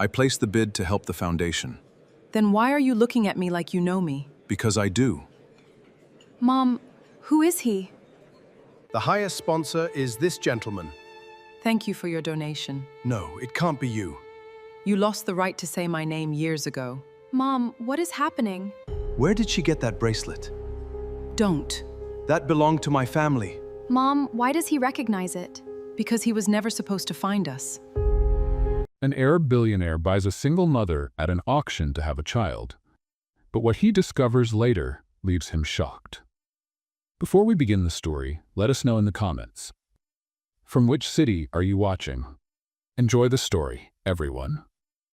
I placed the bid to help the foundation. Then why are you looking at me like you know me? Because I do. Mom, who is he? The highest sponsor is this gentleman. Thank you for your donation. No, it can't be you. You lost the right to say my name years ago. Mom, what is happening? Where did she get that bracelet? Don't. That belonged to my family. Mom, why does he recognize it? Because he was never supposed to find us. An Arab billionaire buys a single mother at an auction to have a child. But what he discovers later leaves him shocked. Before we begin the story, let us know in the comments. From which city are you watching? Enjoy the story, everyone.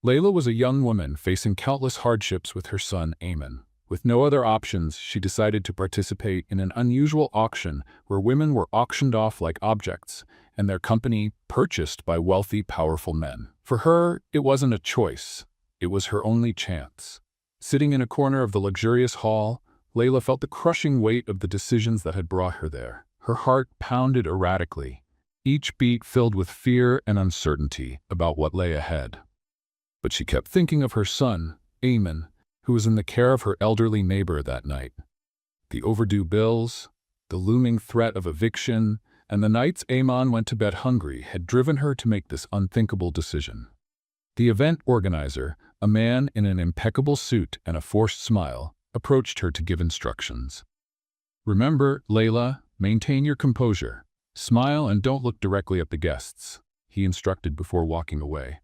Layla was a young woman facing countless hardships with her son, Ayman. With no other options, she decided to participate in an unusual auction where women were auctioned off like objects and their company purchased by wealthy, powerful men. For her, it wasn't a choice. It was her only chance. Sitting in a corner of the luxurious hall, Layla felt the crushing weight of the decisions that had brought her there. Her heart pounded erratically, each beat filled with fear and uncertainty about what lay ahead. But she kept thinking of her son, Ayman, who was in the care of her elderly neighbor that night. The overdue bills, the looming threat of eviction, and the nights Ayman went to bed hungry had driven her to make this unthinkable decision. The event organizer, a man in an impeccable suit and a forced smile, approached her to give instructions. "Remember, Layla, maintain your composure. Smile and don't look directly at the guests," he instructed before walking away.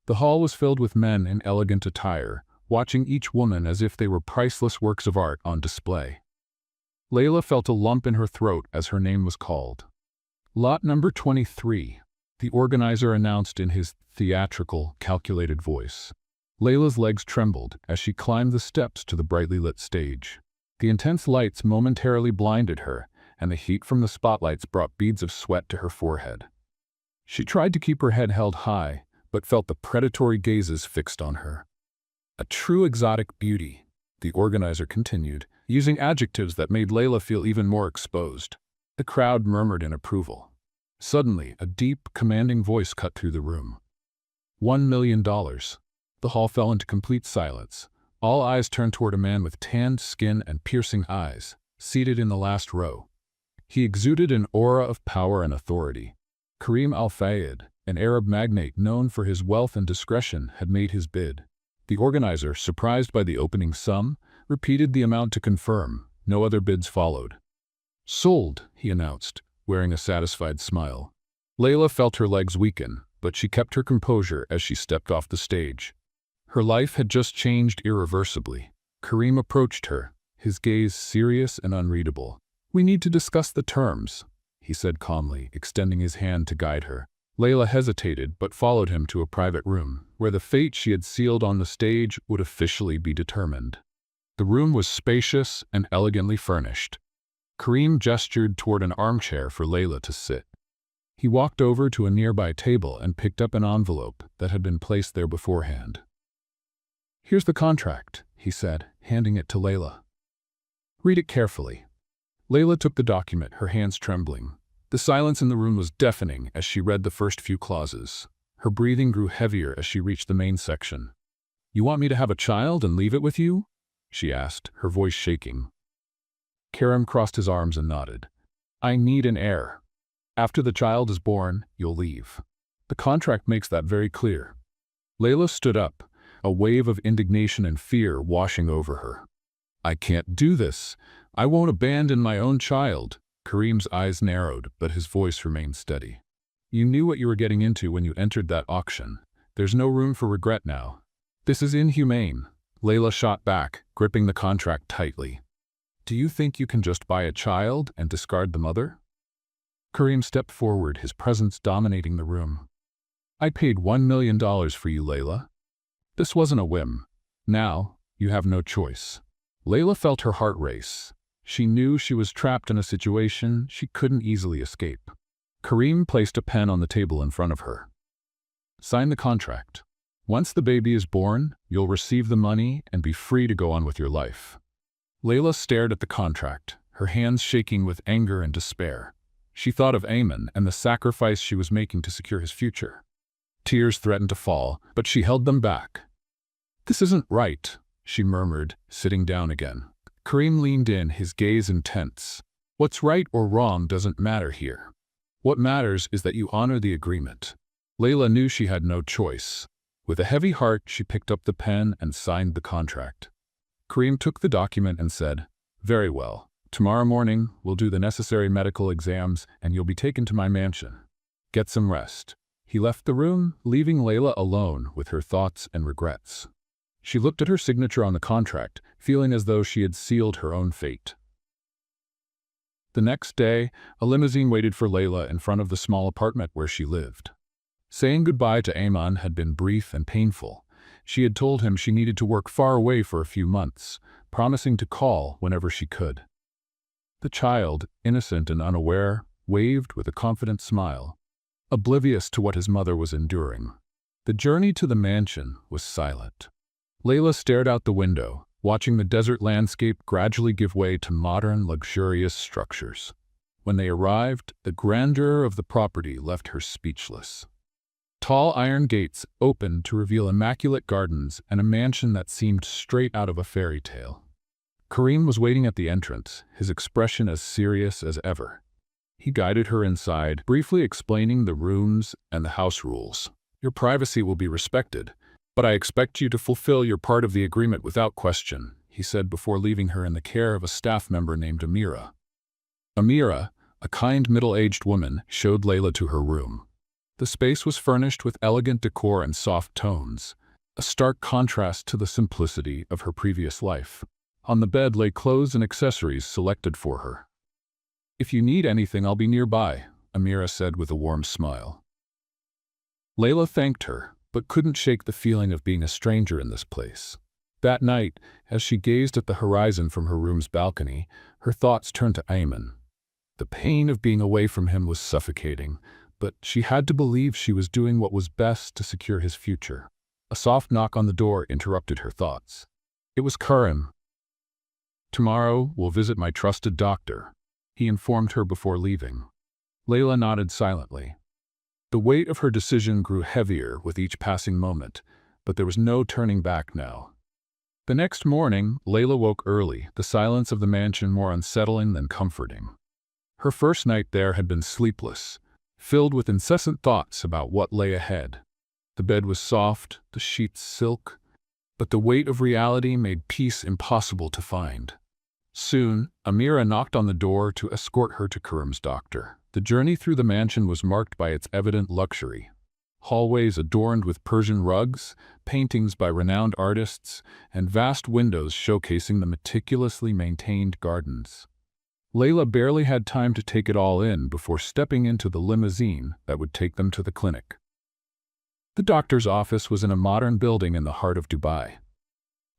The hall was filled with men in elegant attire, watching each woman as if they were priceless works of art on display. Layla felt a lump in her throat as her name was called. "Lot number 23, the organizer announced in his theatrical, calculated voice. Layla's legs trembled as she climbed the steps to the brightly lit stage. The intense lights momentarily blinded her, and the heat from the spotlights brought beads of sweat to her forehead. She tried to keep her head held high, but felt the predatory gazes fixed on her. "A true exotic beauty," the organizer continued, using adjectives that made Layla feel even more exposed. The crowd murmured in approval. Suddenly, a deep, commanding voice cut through the room. $1 million. The hall fell into complete silence. All eyes turned toward a man with tanned skin and piercing eyes, seated in the last row. He exuded an aura of power and authority. Karim Al-Fayed, an Arab magnate known for his wealth and discretion, had made his bid. The organizer, surprised by the opening sum, repeated the amount to confirm. No other bids followed. "Sold," he announced, wearing a satisfied smile. Layla felt her legs weaken, but she kept her composure as she stepped off the stage. Her life had just changed irreversibly. Karim approached her, his gaze serious and unreadable. "We need to discuss the terms," he said calmly, extending his hand to guide her. Layla hesitated but followed him to a private room, where the fate she had sealed on the stage would officially be determined. The room was spacious and elegantly furnished. Karim gestured toward an armchair for Layla to sit. He walked over to a nearby table and picked up an envelope that had been placed there beforehand. "Here's the contract," he said, handing it to Layla. "Read it carefully." Layla took the document, her hands trembling. The silence in the room was deafening as she read the first few clauses. Her breathing grew heavier as she reached the main section. "You want me to have a child and leave it with you?" she asked, her voice shaking. Karim crossed his arms and nodded. "I need an heir. After the child is born, you'll leave. The contract makes that very clear." Layla stood up, a wave of indignation and fear washing over her. "I can't do this. I won't abandon my own child." Karim's eyes narrowed, but his voice remained steady. "You knew what you were getting into when you entered that auction. There's no room for regret now." "This is inhumane," Layla shot back, gripping the contract tightly. "Do you think you can just buy a child and discard the mother?" Karim stepped forward, his presence dominating the room. "I paid $1 million for you, Layla. This wasn't a whim. Now, you have no choice." Layla felt her heart race. She knew she was trapped in a situation she couldn't easily escape. Karim placed a pen on the table in front of her. "Sign the contract. Once the baby is born, you'll receive the money and be free to go on with your life." Layla stared at the contract, her hands shaking with anger and despair. She thought of Ayman and the sacrifice she was making to secure his future. Tears threatened to fall, but she held them back. "This isn't right," she murmured, sitting down again. Karim leaned in, his gaze intense. "What's right or wrong doesn't matter here. What matters is that you honor the agreement." Layla knew she had no choice. With a heavy heart, she picked up the pen and signed the contract. Karim took the document and said, "Very well. Tomorrow morning, we'll do the necessary medical exams and you'll be taken to my mansion. Get some rest." He left the room, leaving Layla alone with her thoughts and regrets. She looked at her signature on the contract, feeling as though she had sealed her own fate. The next day, a limousine waited for Layla in front of the small apartment where she lived. Saying goodbye to Ayman had been brief and painful. She had told him she needed to work far away for a few months, promising to call whenever she could. The child, innocent and unaware, waved with a confident smile, oblivious to what his mother was enduring. The journey to the mansion was silent. Layla stared out the window, watching the desert landscape gradually give way to modern, luxurious structures. When they arrived, the grandeur of the property left her speechless. Tall iron gates opened to reveal immaculate gardens and a mansion that seemed straight out of a fairy tale. Karim was waiting at the entrance, his expression as serious as ever. He guided her inside, briefly explaining the rooms and the house rules. "Your privacy will be respected, but I expect you to fulfill your part of the agreement without question," he said before leaving her in the care of a staff member named Amira. Amira, a kind middle-aged woman, showed Layla to her room. The space was furnished with elegant decor and soft tones, a stark contrast to the simplicity of her previous life. On the bed lay clothes and accessories selected for her. "If you need anything, I'll be nearby," Amira said with a warm smile. Layla thanked her, but couldn't shake the feeling of being a stranger in this place. That night, as she gazed at the horizon from her room's balcony, her thoughts turned to Ayman. The pain of being away from him was suffocating, but she had to believe she was doing what was best to secure his future. A soft knock on the door interrupted her thoughts. It was Karim. "Tomorrow, we'll visit my trusted doctor," he informed her before leaving. Layla nodded silently. The weight of her decision grew heavier with each passing moment, but there was no turning back now. The next morning, Layla woke early, the silence of the mansion more unsettling than comforting. Her first night there had been sleepless, filled with incessant thoughts about what lay ahead. The bed was soft, the sheets silk, but the weight of reality made peace impossible to find. Soon, Amira knocked on the door to escort her to Karim's doctor. The journey through the mansion was marked by its evident luxury. Hallways adorned with Persian rugs, paintings by renowned artists, and vast windows showcasing the meticulously maintained gardens. Layla barely had time to take it all in before stepping into the limousine that would take them to the clinic. The doctor's office was in a modern building in the heart of Dubai.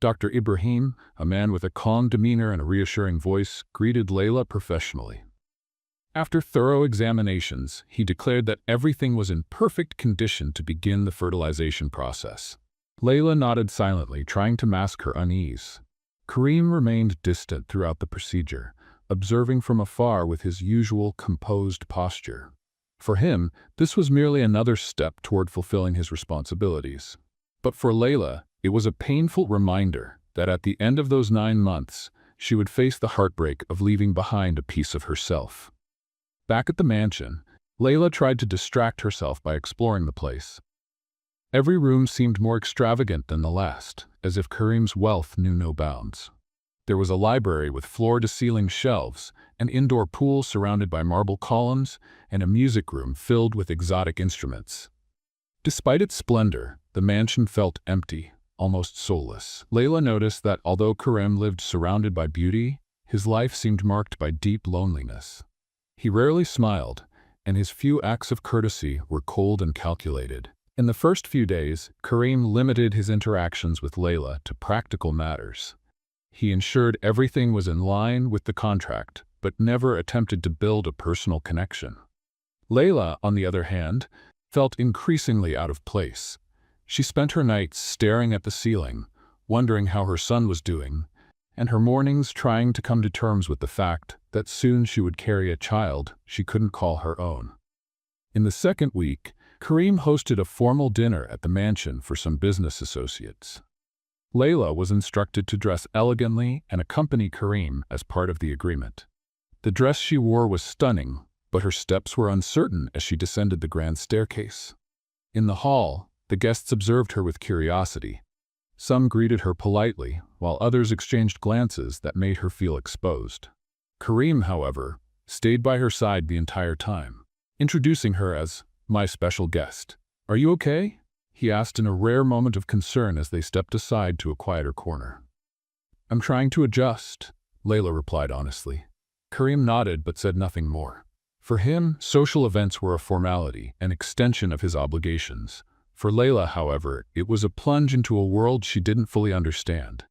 Dr. Ibrahim, a man with a calm demeanor and a reassuring voice, greeted Layla professionally. After thorough examinations, he declared that everything was in perfect condition to begin the fertilization process. Layla nodded silently, trying to mask her unease. Karim remained distant throughout the procedure, observing from afar with his usual composed posture. For him, this was merely another step toward fulfilling his responsibilities. But for Layla, it was a painful reminder that at the end of those 9 months, she would face the heartbreak of leaving behind a piece of herself. Back at the mansion, Layla tried to distract herself by exploring the place. Every room seemed more extravagant than the last, as if Karim's wealth knew no bounds. There was a library with floor-to-ceiling shelves, an indoor pool surrounded by marble columns, and a music room filled with exotic instruments. Despite its splendor, the mansion felt empty, almost soulless. Layla noticed that although Karim lived surrounded by beauty, his life seemed marked by deep loneliness. He rarely smiled, and his few acts of courtesy were cold and calculated. In the first few days, Karim limited his interactions with Layla to practical matters. He ensured everything was in line with the contract, but never attempted to build a personal connection. Layla, on the other hand, felt increasingly out of place. She spent her nights staring at the ceiling, wondering how her son was doing, and her mornings trying to come to terms with the fact that soon she would carry a child she couldn't call her own. In the second week, Karim hosted a formal dinner at the mansion for some business associates. Layla was instructed to dress elegantly and accompany Karim as part of the agreement. The dress she wore was stunning, but her steps were uncertain as she descended the grand staircase. In the hall, the guests observed her with curiosity. Some greeted her politely, while others exchanged glances that made her feel exposed. Karim, however, stayed by her side the entire time, introducing her as my special guest. "Are you okay?" he asked in a rare moment of concern as they stepped aside to a quieter corner. "I'm trying to adjust," Layla replied honestly. Karim nodded but said nothing more. For him, social events were a formality, an extension of his obligations. For Layla, however, it was a plunge into a world she didn't fully understand.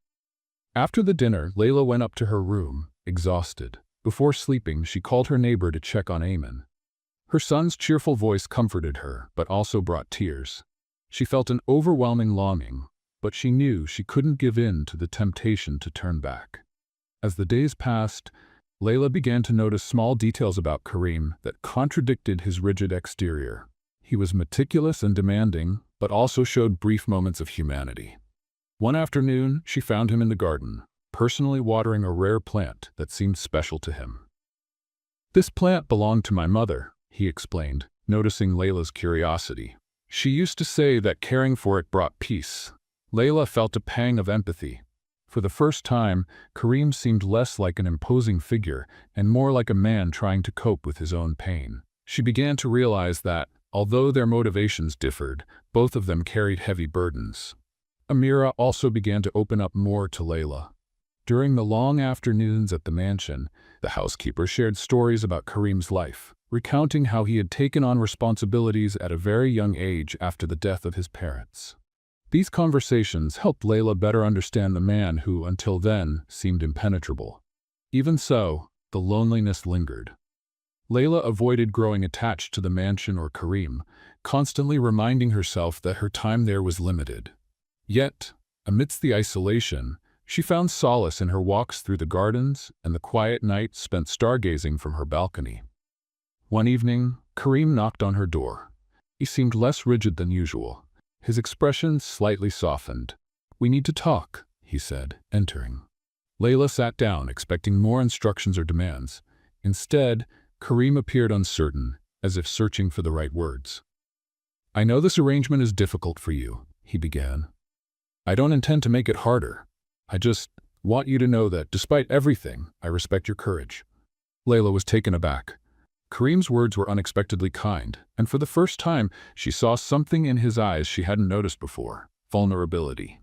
After the dinner, Layla went up to her room, exhausted. Before sleeping, she called her neighbor to check on Eamon. Her son's cheerful voice comforted her, but also brought tears. She felt an overwhelming longing, but she knew she couldn't give in to the temptation to turn back. As the days passed, Layla began to notice small details about Karim that contradicted his rigid exterior. He was meticulous and demanding, but also showed brief moments of humanity. One afternoon, she found him in the garden, personally watering a rare plant that seemed special to him. "This plant belonged to my mother," he explained, noticing Layla's curiosity. She used to say that caring for it brought peace. Layla felt a pang of empathy. For the first time, Karim seemed less like an imposing figure and more like a man trying to cope with his own pain. She began to realize that, although their motivations differed, both of them carried heavy burdens. Amira also began to open up more to Layla. During the long afternoons at the mansion, the housekeeper shared stories about Karim's life, recounting how he had taken on responsibilities at a very young age after the death of his parents. These conversations helped Layla better understand the man who, until then, seemed impenetrable. Even so, the loneliness lingered. Layla avoided growing attached to the mansion or Karim, constantly reminding herself that her time there was limited. Yet, amidst the isolation, she found solace in her walks through the gardens and the quiet nights spent stargazing from her balcony. One evening, Karim knocked on her door. He seemed less rigid than usual. His expression slightly softened. "We need to talk," he said, entering. Layla sat down, expecting more instructions or demands. Instead, Karim appeared uncertain, as if searching for the right words. "I know this arrangement is difficult for you," he began. "I don't intend to make it harder. I just want you to know that, despite everything, I respect your courage." Layla was taken aback. Karim's words were unexpectedly kind, and for the first time, she saw something in his eyes she hadn't noticed before: vulnerability.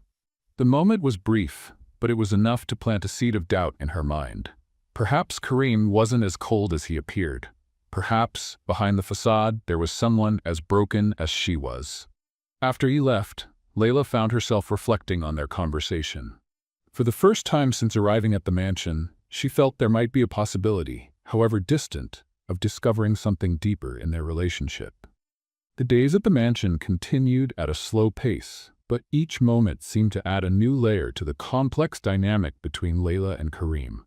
The moment was brief, but it was enough to plant a seed of doubt in her mind. Perhaps Karim wasn't as cold as he appeared. Perhaps, behind the facade, there was someone as broken as she was. After he left, Layla found herself reflecting on their conversation. For the first time since arriving at the mansion, she felt there might be a possibility, however distant, of discovering something deeper in their relationship. The days at the mansion continued at a slow pace, but each moment seemed to add a new layer to the complex dynamic between Layla and Karim.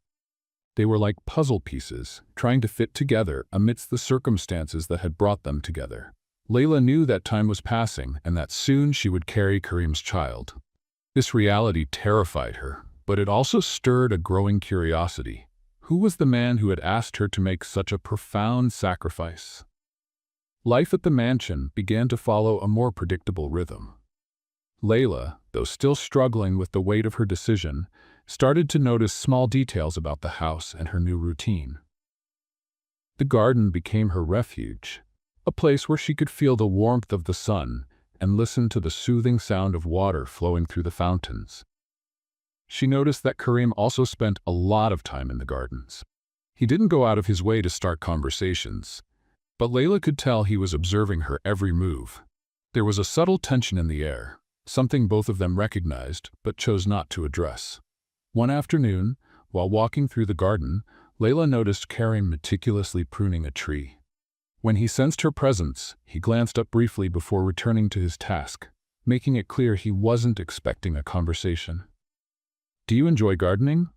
They were like puzzle pieces, trying to fit together amidst the circumstances that had brought them together. Layla knew that time was passing and that soon she would carry Karim's child. This reality terrified her, but it also stirred a growing curiosity. Who was the man who had asked her to make such a profound sacrifice? Life at the mansion began to follow a more predictable rhythm. Layla, though still struggling with the weight of her decision, started to notice small details about the house and her new routine. The garden became her refuge, a place where she could feel the warmth of the sun and listen to the soothing sound of water flowing through the fountains. She noticed that Karim also spent a lot of time in the gardens. He didn't go out of his way to start conversations, but Layla could tell he was observing her every move. There was a subtle tension in the air, something both of them recognized but chose not to address. One afternoon, while walking through the garden, Layla noticed Karim meticulously pruning a tree. When he sensed her presence, he glanced up briefly before returning to his task, making it clear he wasn't expecting a conversation. "Do you enjoy gardening?"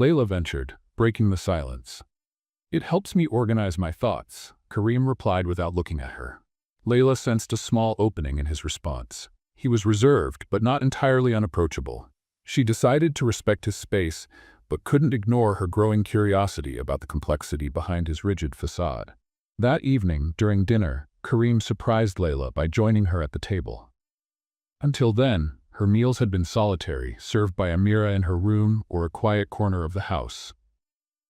Layla ventured, breaking the silence. "It helps me organize my thoughts," Karim replied without looking at her. Layla sensed a small opening in his response. He was reserved, but not entirely unapproachable. She decided to respect his space, but couldn't ignore her growing curiosity about the complexity behind his rigid facade. That evening, during dinner, Karim surprised Layla by joining her at the table. Until then, her meals had been solitary, served by Amira in her room or a quiet corner of the house.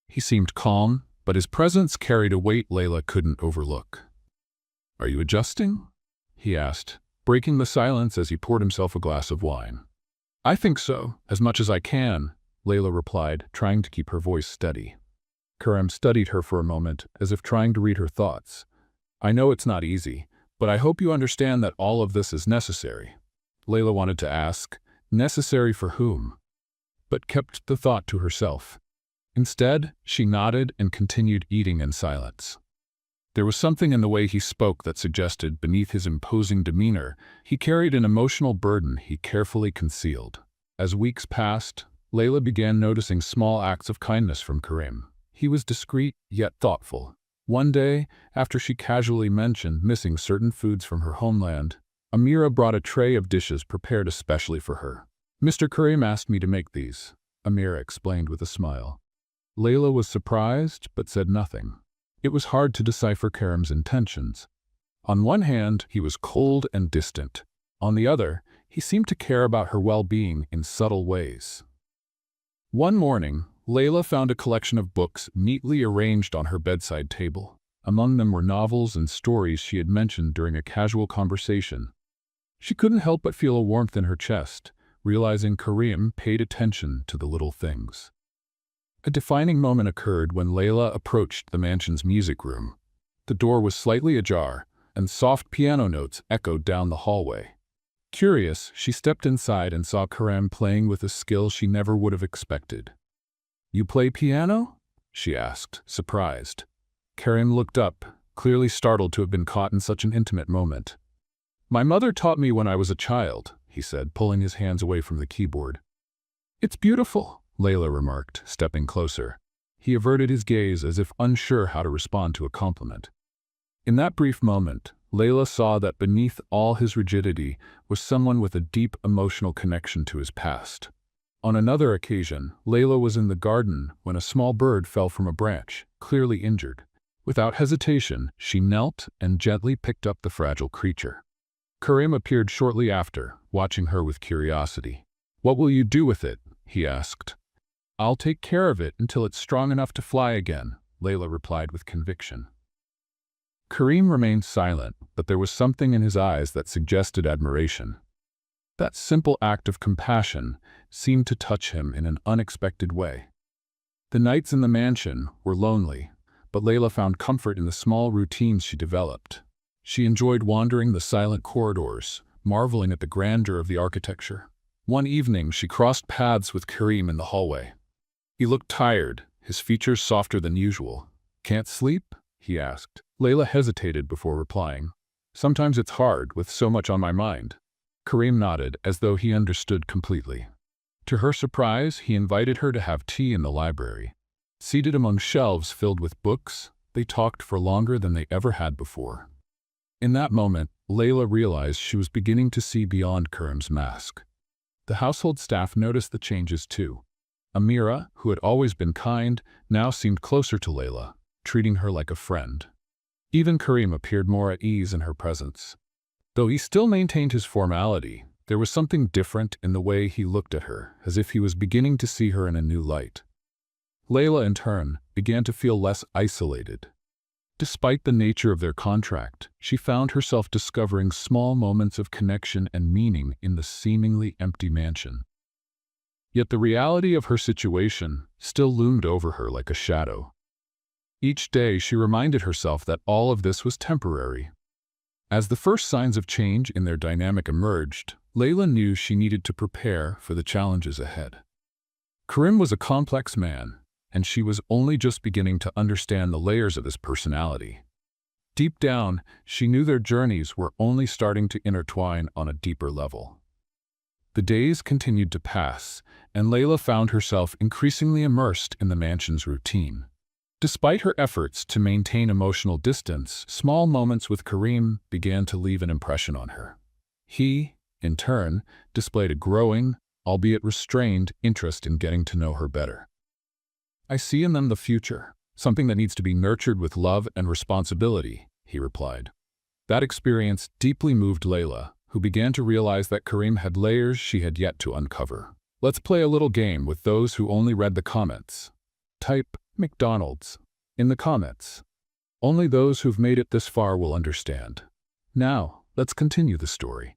He seemed calm, but his presence carried a weight Layla couldn't overlook. "Are you adjusting?" he asked, breaking the silence as he poured himself a glass of wine. "I think so, as much as I can," Layla replied, trying to keep her voice steady. Karim studied her for a moment, as if trying to read her thoughts. "I know it's not easy, but I hope you understand that all of this is necessary." Layla wanted to ask, necessary for whom? But kept the thought to herself. Instead, she nodded and continued eating in silence. There was something in the way he spoke that suggested, beneath his imposing demeanor, he carried an emotional burden he carefully concealed. As weeks passed, Layla began noticing small acts of kindness from Karim. He was discreet, yet thoughtful. One day, after she casually mentioned missing certain foods from her homeland, Amira brought a tray of dishes prepared especially for her. "Mr. Karim asked me to make these," Amira explained with a smile. Layla was surprised, but said nothing. It was hard to decipher Karim's intentions. On one hand, he was cold and distant. On the other, he seemed to care about her well-being in subtle ways. One morning, Layla found a collection of books neatly arranged on her bedside table. Among them were novels and stories she had mentioned during a casual conversation. She couldn't help but feel a warmth in her chest, realizing Karim paid attention to the little things. A defining moment occurred when Layla approached the mansion's music room. The door was slightly ajar, and soft piano notes echoed down the hallway. Curious, she stepped inside and saw Karim playing with a skill she never would have expected. "You play piano?" she asked, surprised. Karim looked up, clearly startled to have been caught in such an intimate moment. "My mother taught me when I was a child," he said, pulling his hands away from the keyboard. "It's beautiful," Layla remarked, stepping closer. He averted his gaze as if unsure how to respond to a compliment. In that brief moment, Layla saw that beneath all his rigidity was someone with a deep emotional connection to his past. On another occasion, Layla was in the garden when a small bird fell from a branch, clearly injured. Without hesitation, she knelt and gently picked up the fragile creature. Karim appeared shortly after, watching her with curiosity. "What will you do with it?" he asked. "I'll take care of it until it's strong enough to fly again," Layla replied with conviction. Karim remained silent, but there was something in his eyes that suggested admiration. That simple act of compassion seemed to touch him in an unexpected way. The nights in the mansion were lonely, but Layla found comfort in the small routines she developed. She enjoyed wandering the silent corridors, marveling at the grandeur of the architecture. One evening, she crossed paths with Karim in the hallway. He looked tired, his features softer than usual. "Can't sleep?" he asked. Layla hesitated before replying. "Sometimes it's hard, with so much on my mind." Karim nodded, as though he understood completely. To her surprise, he invited her to have tea in the library. Seated among shelves filled with books, they talked for longer than they ever had before. In that moment, Layla realized she was beginning to see beyond Karim's mask. The household staff noticed the changes too. Amira, who had always been kind, now seemed closer to Layla, treating her like a friend. Even Karim appeared more at ease in her presence. Though he still maintained his formality, there was something different in the way he looked at her, as if he was beginning to see her in a new light. Layla, in turn, began to feel less isolated. Despite the nature of their contract, she found herself discovering small moments of connection and meaning in the seemingly empty mansion. Yet the reality of her situation still loomed over her like a shadow. Each day she reminded herself that all of this was temporary. As the first signs of change in their dynamic emerged, Layla knew she needed to prepare for the challenges ahead. Karim was a complex man, and she was only just beginning to understand the layers of his personality. Deep down, she knew their journeys were only starting to intertwine on a deeper level. The days continued to pass, and Layla found herself increasingly immersed in the mansion's routine. Despite her efforts to maintain emotional distance, small moments with Karim began to leave an impression on her. He, in turn, displayed a growing, albeit restrained, interest in getting to know her better. "I see in them the future, something that needs to be nurtured with love and responsibility," he replied. That experience deeply moved Layla, who began to realize that Karim had layers she had yet to uncover. Let's play a little game with those who only read the comments. Type McDonald's in the comments. Only those who've made it this far will understand. Now, let's continue the story.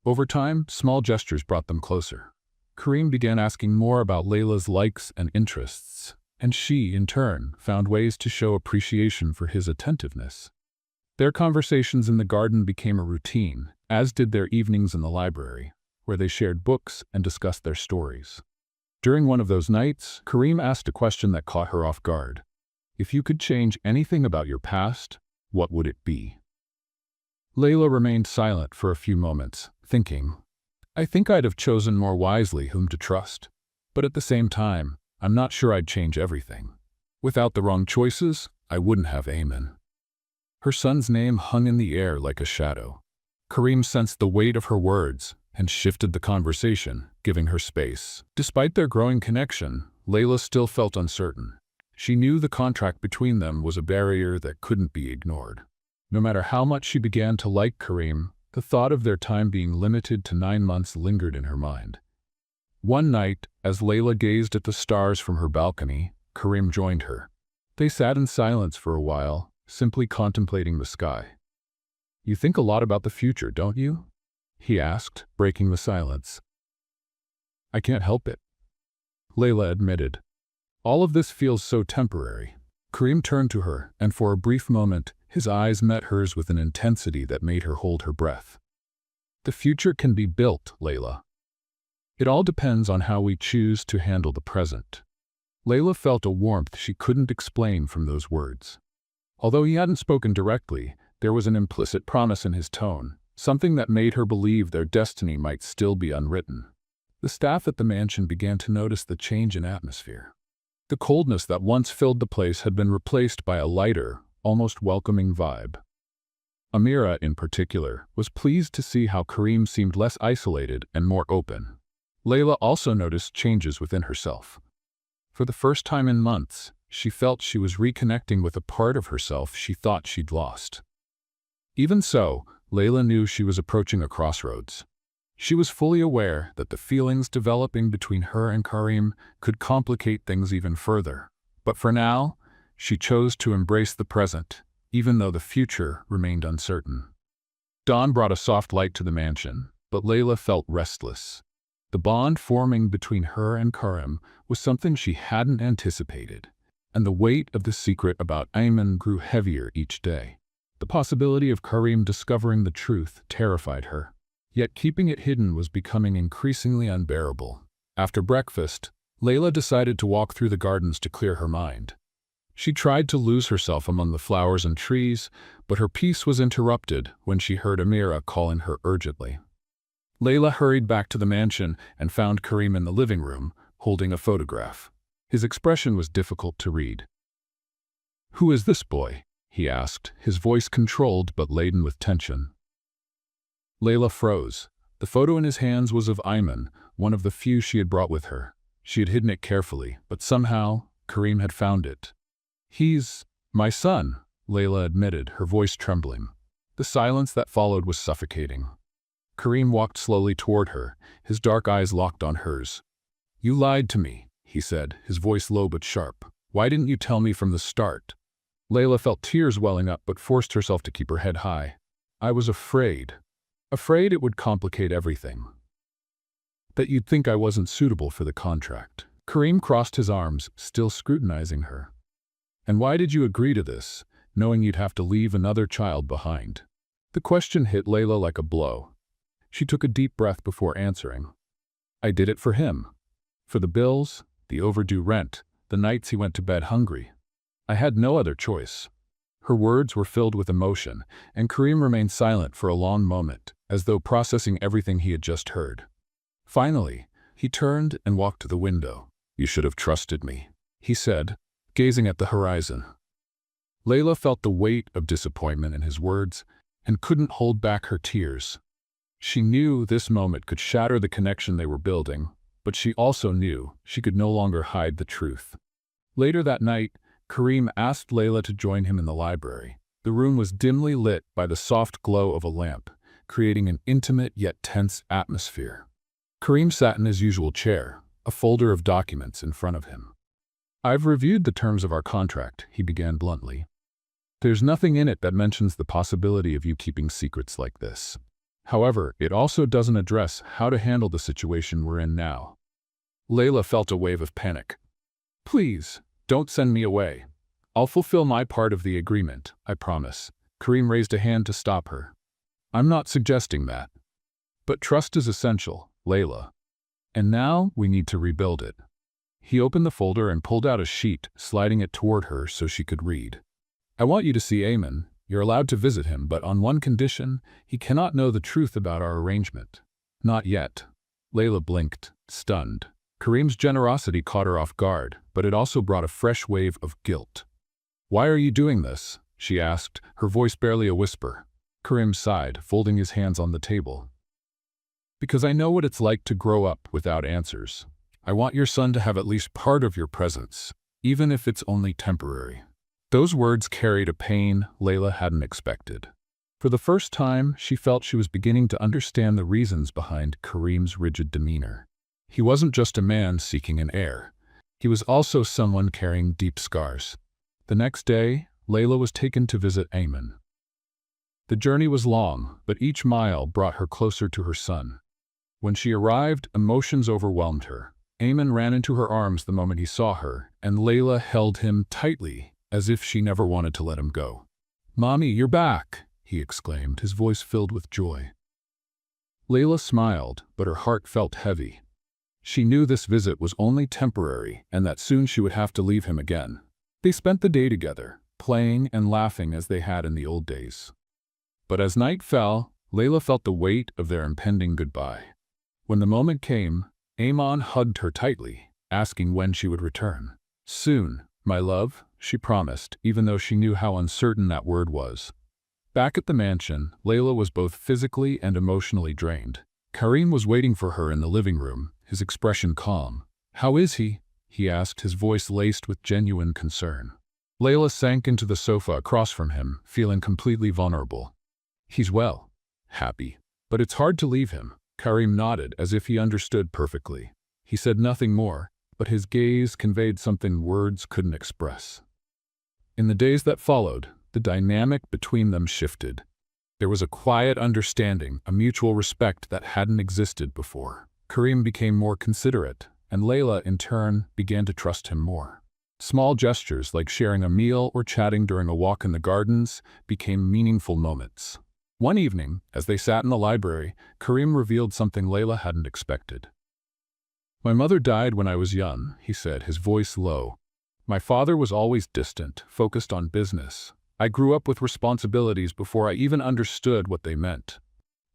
Over time, small gestures brought them closer. Karim began asking more about Layla's likes and interests, and she, in turn, found ways to show appreciation for his attentiveness. Their conversations in the garden became a routine, as did their evenings in the library, where they shared books and discussed their stories. During one of those nights, Karim asked a question that caught her off guard. "If you could change anything about your past, what would it be?" Layla remained silent for a few moments, thinking, "I think I'd have chosen more wisely whom to trust. But at the same time, I'm not sure I'd change everything. Without the wrong choices, I wouldn't have Ayman." Her son's name hung in the air like a shadow. Karim sensed the weight of her words and shifted the conversation, giving her space. Despite their growing connection, Layla still felt uncertain. She knew the contract between them was a barrier that couldn't be ignored. No matter how much she began to like Karim, the thought of their time being limited to 9 months lingered in her mind. One night, as Layla gazed at the stars from her balcony, Karim joined her. They sat in silence for a while, simply contemplating the sky. "You think a lot about the future, don't you?" he asked, breaking the silence. "I can't help it," Layla admitted. "All of this feels so temporary." Karim turned to her, and for a brief moment, his eyes met hers with an intensity that made her hold her breath. "The future can be built, Layla. It all depends on how we choose to handle the present." Layla felt a warmth she couldn't explain from those words. Although he hadn't spoken directly, there was an implicit promise in his tone, something that made her believe their destiny might still be unwritten. The staff at the mansion began to notice the change in atmosphere. The coldness that once filled the place had been replaced by a lighter, almost welcoming vibe. Amira, in particular, was pleased to see how Karim seemed less isolated and more open. Layla also noticed changes within herself. For the first time in months, she felt she was reconnecting with a part of herself she thought she'd lost. Even so, Layla knew she was approaching a crossroads. She was fully aware that the feelings developing between her and Karim could complicate things even further. But for now, she chose to embrace the present, even though the future remained uncertain. Dawn brought a soft light to the mansion, but Layla felt restless. The bond forming between her and Karim was something she hadn't anticipated, and the weight of the secret about Ayman grew heavier each day. The possibility of Karim discovering the truth terrified her, yet keeping it hidden was becoming increasingly unbearable. After breakfast, Layla decided to walk through the gardens to clear her mind. She tried to lose herself among the flowers and trees, but her peace was interrupted when she heard Amira calling her urgently. Layla hurried back to the mansion and found Karim in the living room, holding a photograph. His expression was difficult to read. "Who is this boy?" he asked, his voice controlled but laden with tension. Layla froze. The photo in his hands was of Ayman, one of the few she had brought with her. She had hidden it carefully, but somehow, Karim had found it. "He's my son," Layla admitted, her voice trembling. The silence that followed was suffocating. Karim walked slowly toward her, his dark eyes locked on hers. "You lied to me," he said, his voice low but sharp. "Why didn't you tell me from the start?" Layla felt tears welling up but forced herself to keep her head high. "I was afraid. Afraid it would complicate everything. That you'd think I wasn't suitable for the contract." Karim crossed his arms, still scrutinizing her. "And why did you agree to this, knowing you'd have to leave another child behind?" The question hit Layla like a blow. She took a deep breath before answering. "I did it for him. For the bills, the overdue rent, the nights he went to bed hungry. I had no other choice." Her words were filled with emotion, and Karim remained silent for a long moment, as though processing everything he had just heard. Finally, he turned and walked to the window. "You should have trusted me," he said, gazing at the horizon. Layla felt the weight of disappointment in his words and couldn't hold back her tears. She knew this moment could shatter the connection they were building, but she also knew she could no longer hide the truth. Later that night, Karim asked Layla to join him in the library. The room was dimly lit by the soft glow of a lamp, creating an intimate yet tense atmosphere. Karim sat in his usual chair, a folder of documents in front of him. "I've reviewed the terms of our contract," he began bluntly. "There's nothing in it that mentions the possibility of you keeping secrets like this. However, it also doesn't address how to handle the situation we're in now." Layla felt a wave of panic. "Please, don't send me away. I'll fulfill my part of the agreement, I promise." Karim raised a hand to stop her. "I'm not suggesting that. But trust is essential, Layla. And now we need to rebuild it." He opened the folder and pulled out a sheet, sliding it toward her so she could read. "I want you to see Ayman. You're allowed to visit him, but on one condition: he cannot know the truth about our arrangement." "Not yet." Layla blinked, stunned. Karim's generosity caught her off guard, but it also brought a fresh wave of guilt. "Why are you doing this?" she asked, her voice barely a whisper. Karim sighed, folding his hands on the table. "Because I know what it's like to grow up without answers. I want your son to have at least part of your presence, even if it's only temporary." Those words carried a pain Layla hadn't expected. For the first time, she felt she was beginning to understand the reasons behind Karim's rigid demeanor. He wasn't just a man seeking an heir. He was also someone carrying deep scars. The next day, Layla was taken to visit Ayman. The journey was long, but each mile brought her closer to her son. When she arrived, emotions overwhelmed her. Ayman ran into her arms the moment he saw her, and Layla held him tightly, as if she never wanted to let him go. "Mommy, you're back!" he exclaimed, his voice filled with joy. Layla smiled, but her heart felt heavy. She knew this visit was only temporary and that soon she would have to leave him again. They spent the day together, playing and laughing as they had in the old days. But as night fell, Layla felt the weight of their impending goodbye. When the moment came, Ayman hugged her tightly, asking when she would return. "Soon, my love," she promised, even though she knew how uncertain that word was. Back at the mansion, Layla was both physically and emotionally drained. Karim was waiting for her in the living room, his expression calm. "How is he?" he asked, his voice laced with genuine concern. Layla sank into the sofa across from him, feeling completely vulnerable. "He's well. Happy. But it's hard to leave him." Karim nodded as if he understood perfectly. He said nothing more, but his gaze conveyed something words couldn't express. In the days that followed, the dynamic between them shifted. There was a quiet understanding, a mutual respect that hadn't existed before. Karim became more considerate, and Layla, in turn, began to trust him more. Small gestures like sharing a meal or chatting during a walk in the gardens became meaningful moments. One evening, as they sat in the library, Karim revealed something Layla hadn't expected. "My mother died when I was young," he said, his voice low. "My father was always distant, focused on business. I grew up with responsibilities before I even understood what they meant."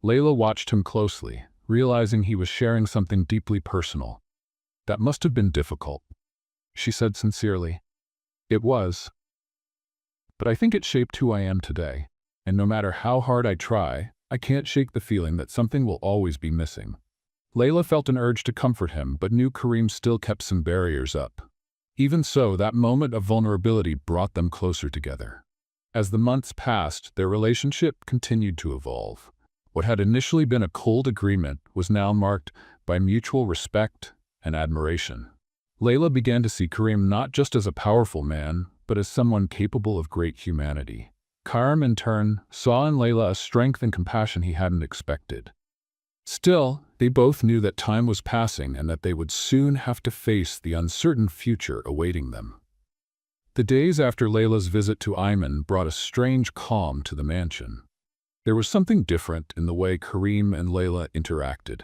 Layla watched him closely, realizing he was sharing something deeply personal. "That must have been difficult," she said sincerely. "It was. But I think it shaped who I am today. And no matter how hard I try, I can't shake the feeling that something will always be missing." Layla felt an urge to comfort him, but knew Karim still kept some barriers up. Even so, that moment of vulnerability brought them closer together. As the months passed, their relationship continued to evolve. What had initially been a cold agreement was now marked by mutual respect and admiration. Layla began to see Karim not just as a powerful man, but as someone capable of great humanity. Karim, in turn, saw in Layla a strength and compassion he hadn't expected. Still, they both knew that time was passing and that they would soon have to face the uncertain future awaiting them. The days after Layla's visit to Ayman brought a strange calm to the mansion. There was something different in the way Karim and Layla interacted.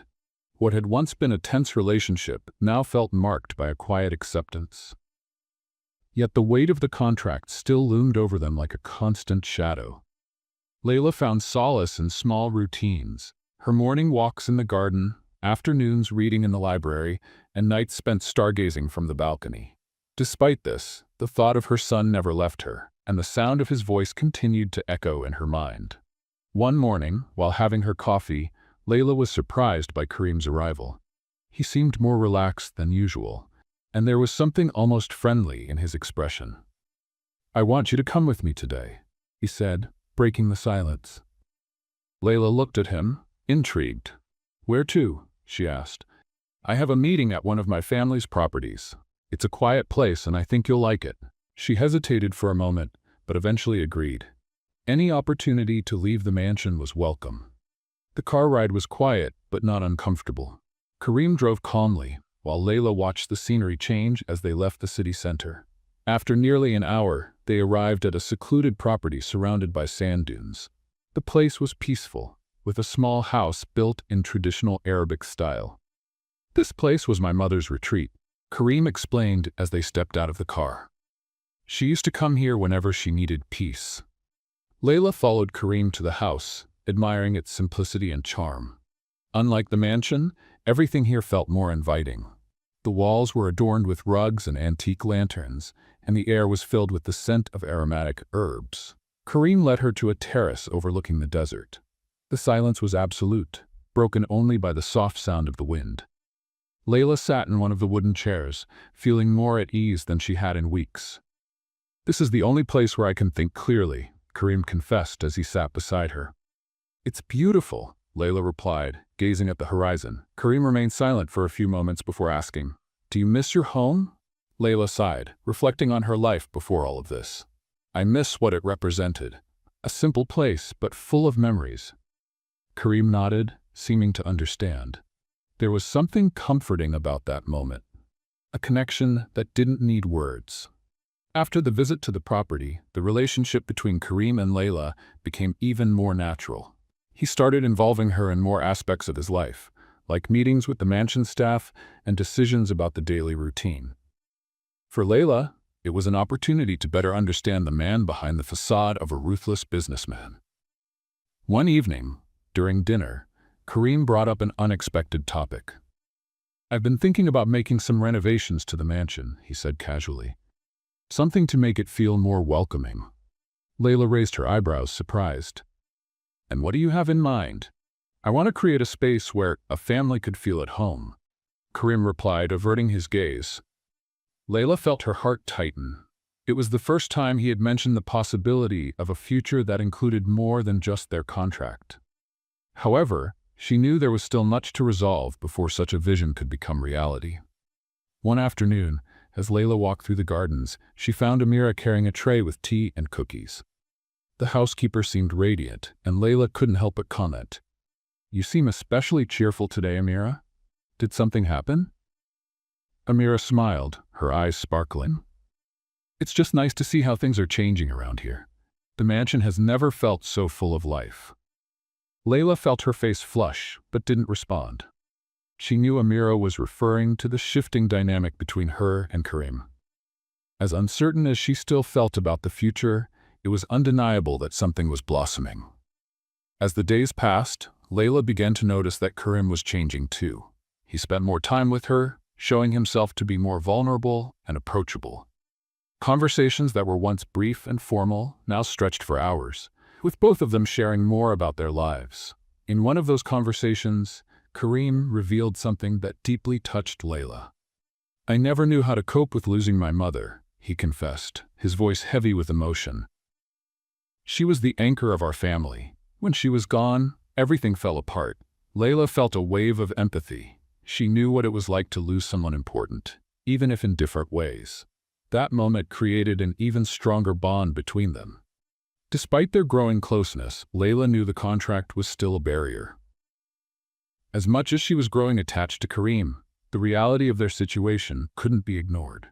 What had once been a tense relationship now felt marked by a quiet acceptance. Yet the weight of the contract still loomed over them like a constant shadow. Layla found solace in small routines. Her morning walks in the garden, afternoons reading in the library, and nights spent stargazing from the balcony. Despite this, the thought of her son never left her, and the sound of his voice continued to echo in her mind. One morning, while having her coffee, Layla was surprised by Kareem's arrival. He seemed more relaxed than usual, and there was something almost friendly in his expression. "I want you to come with me today," he said, breaking the silence. Layla looked at him, intrigued. "Where to?" she asked. "I have a meeting at one of my family's properties. It's a quiet place and I think you'll like it." She hesitated for a moment, but eventually agreed. Any opportunity to leave the mansion was welcome. The car ride was quiet, but not uncomfortable. Kareem drove calmly, while Layla watched the scenery change as they left the city center. After nearly an hour, they arrived at a secluded property surrounded by sand dunes. The place was peaceful, with a small house built in traditional Arabic style. "This place was my mother's retreat," Kareem explained as they stepped out of the car. "She used to come here whenever she needed peace." Layla followed Kareem to the house, admiring its simplicity and charm. Unlike the mansion, everything here felt more inviting. The walls were adorned with rugs and antique lanterns, and the air was filled with the scent of aromatic herbs. Kareem led her to a terrace overlooking the desert. The silence was absolute, broken only by the soft sound of the wind. Layla sat in one of the wooden chairs, feeling more at ease than she had in weeks. "This is the only place where I can think clearly," Kareem confessed as he sat beside her. "It's beautiful," Layla replied, gazing at the horizon. Kareem remained silent for a few moments before asking, "Do you miss your home?" Layla sighed, reflecting on her life before all of this. "I miss what it represented. A simple place, but full of memories." Kareem nodded, seeming to understand. There was something comforting about that moment, a connection that didn't need words. After the visit to the property, the relationship between Kareem and Layla became even more natural. He started involving her in more aspects of his life, like meetings with the mansion staff and decisions about the daily routine. For Layla, it was an opportunity to better understand the man behind the facade of a ruthless businessman. One evening, during dinner, Kareem brought up an unexpected topic. "I've been thinking about making some renovations to the mansion," he said casually. "Something to make it feel more welcoming." Layla raised her eyebrows, surprised. "And what do you have in mind?" "I want to create a space where a family could feel at home," Kareem replied, averting his gaze. Layla felt her heart tighten. It was the first time he had mentioned the possibility of a future that included more than just their contract. However, she knew there was still much to resolve before such a vision could become reality. One afternoon, as Layla walked through the gardens, she found Amira carrying a tray with tea and cookies. The housekeeper seemed radiant, and Layla couldn't help but comment, "You seem especially cheerful today, Amira. Did something happen?" Amira smiled, her eyes sparkling. "It's just nice to see how things are changing around here. The mansion has never felt so full of life." Layla felt her face flush, but didn't respond. She knew Amira was referring to the shifting dynamic between her and Kareem. As uncertain as she still felt about the future, it was undeniable that something was blossoming. As the days passed, Layla began to notice that Kareem was changing too. He spent more time with her, showing himself to be more vulnerable and approachable. Conversations that were once brief and formal now stretched for hours, with both of them sharing more about their lives. In one of those conversations, Kareem revealed something that deeply touched Layla. "I never knew how to cope with losing my mother," he confessed, his voice heavy with emotion. "She was the anchor of our family. When she was gone, everything fell apart." Layla felt a wave of empathy. She knew what it was like to lose someone important, even if in different ways. That moment created an even stronger bond between them. Despite their growing closeness, Layla knew the contract was still a barrier. As much as she was growing attached to Kareem, the reality of their situation couldn't be ignored.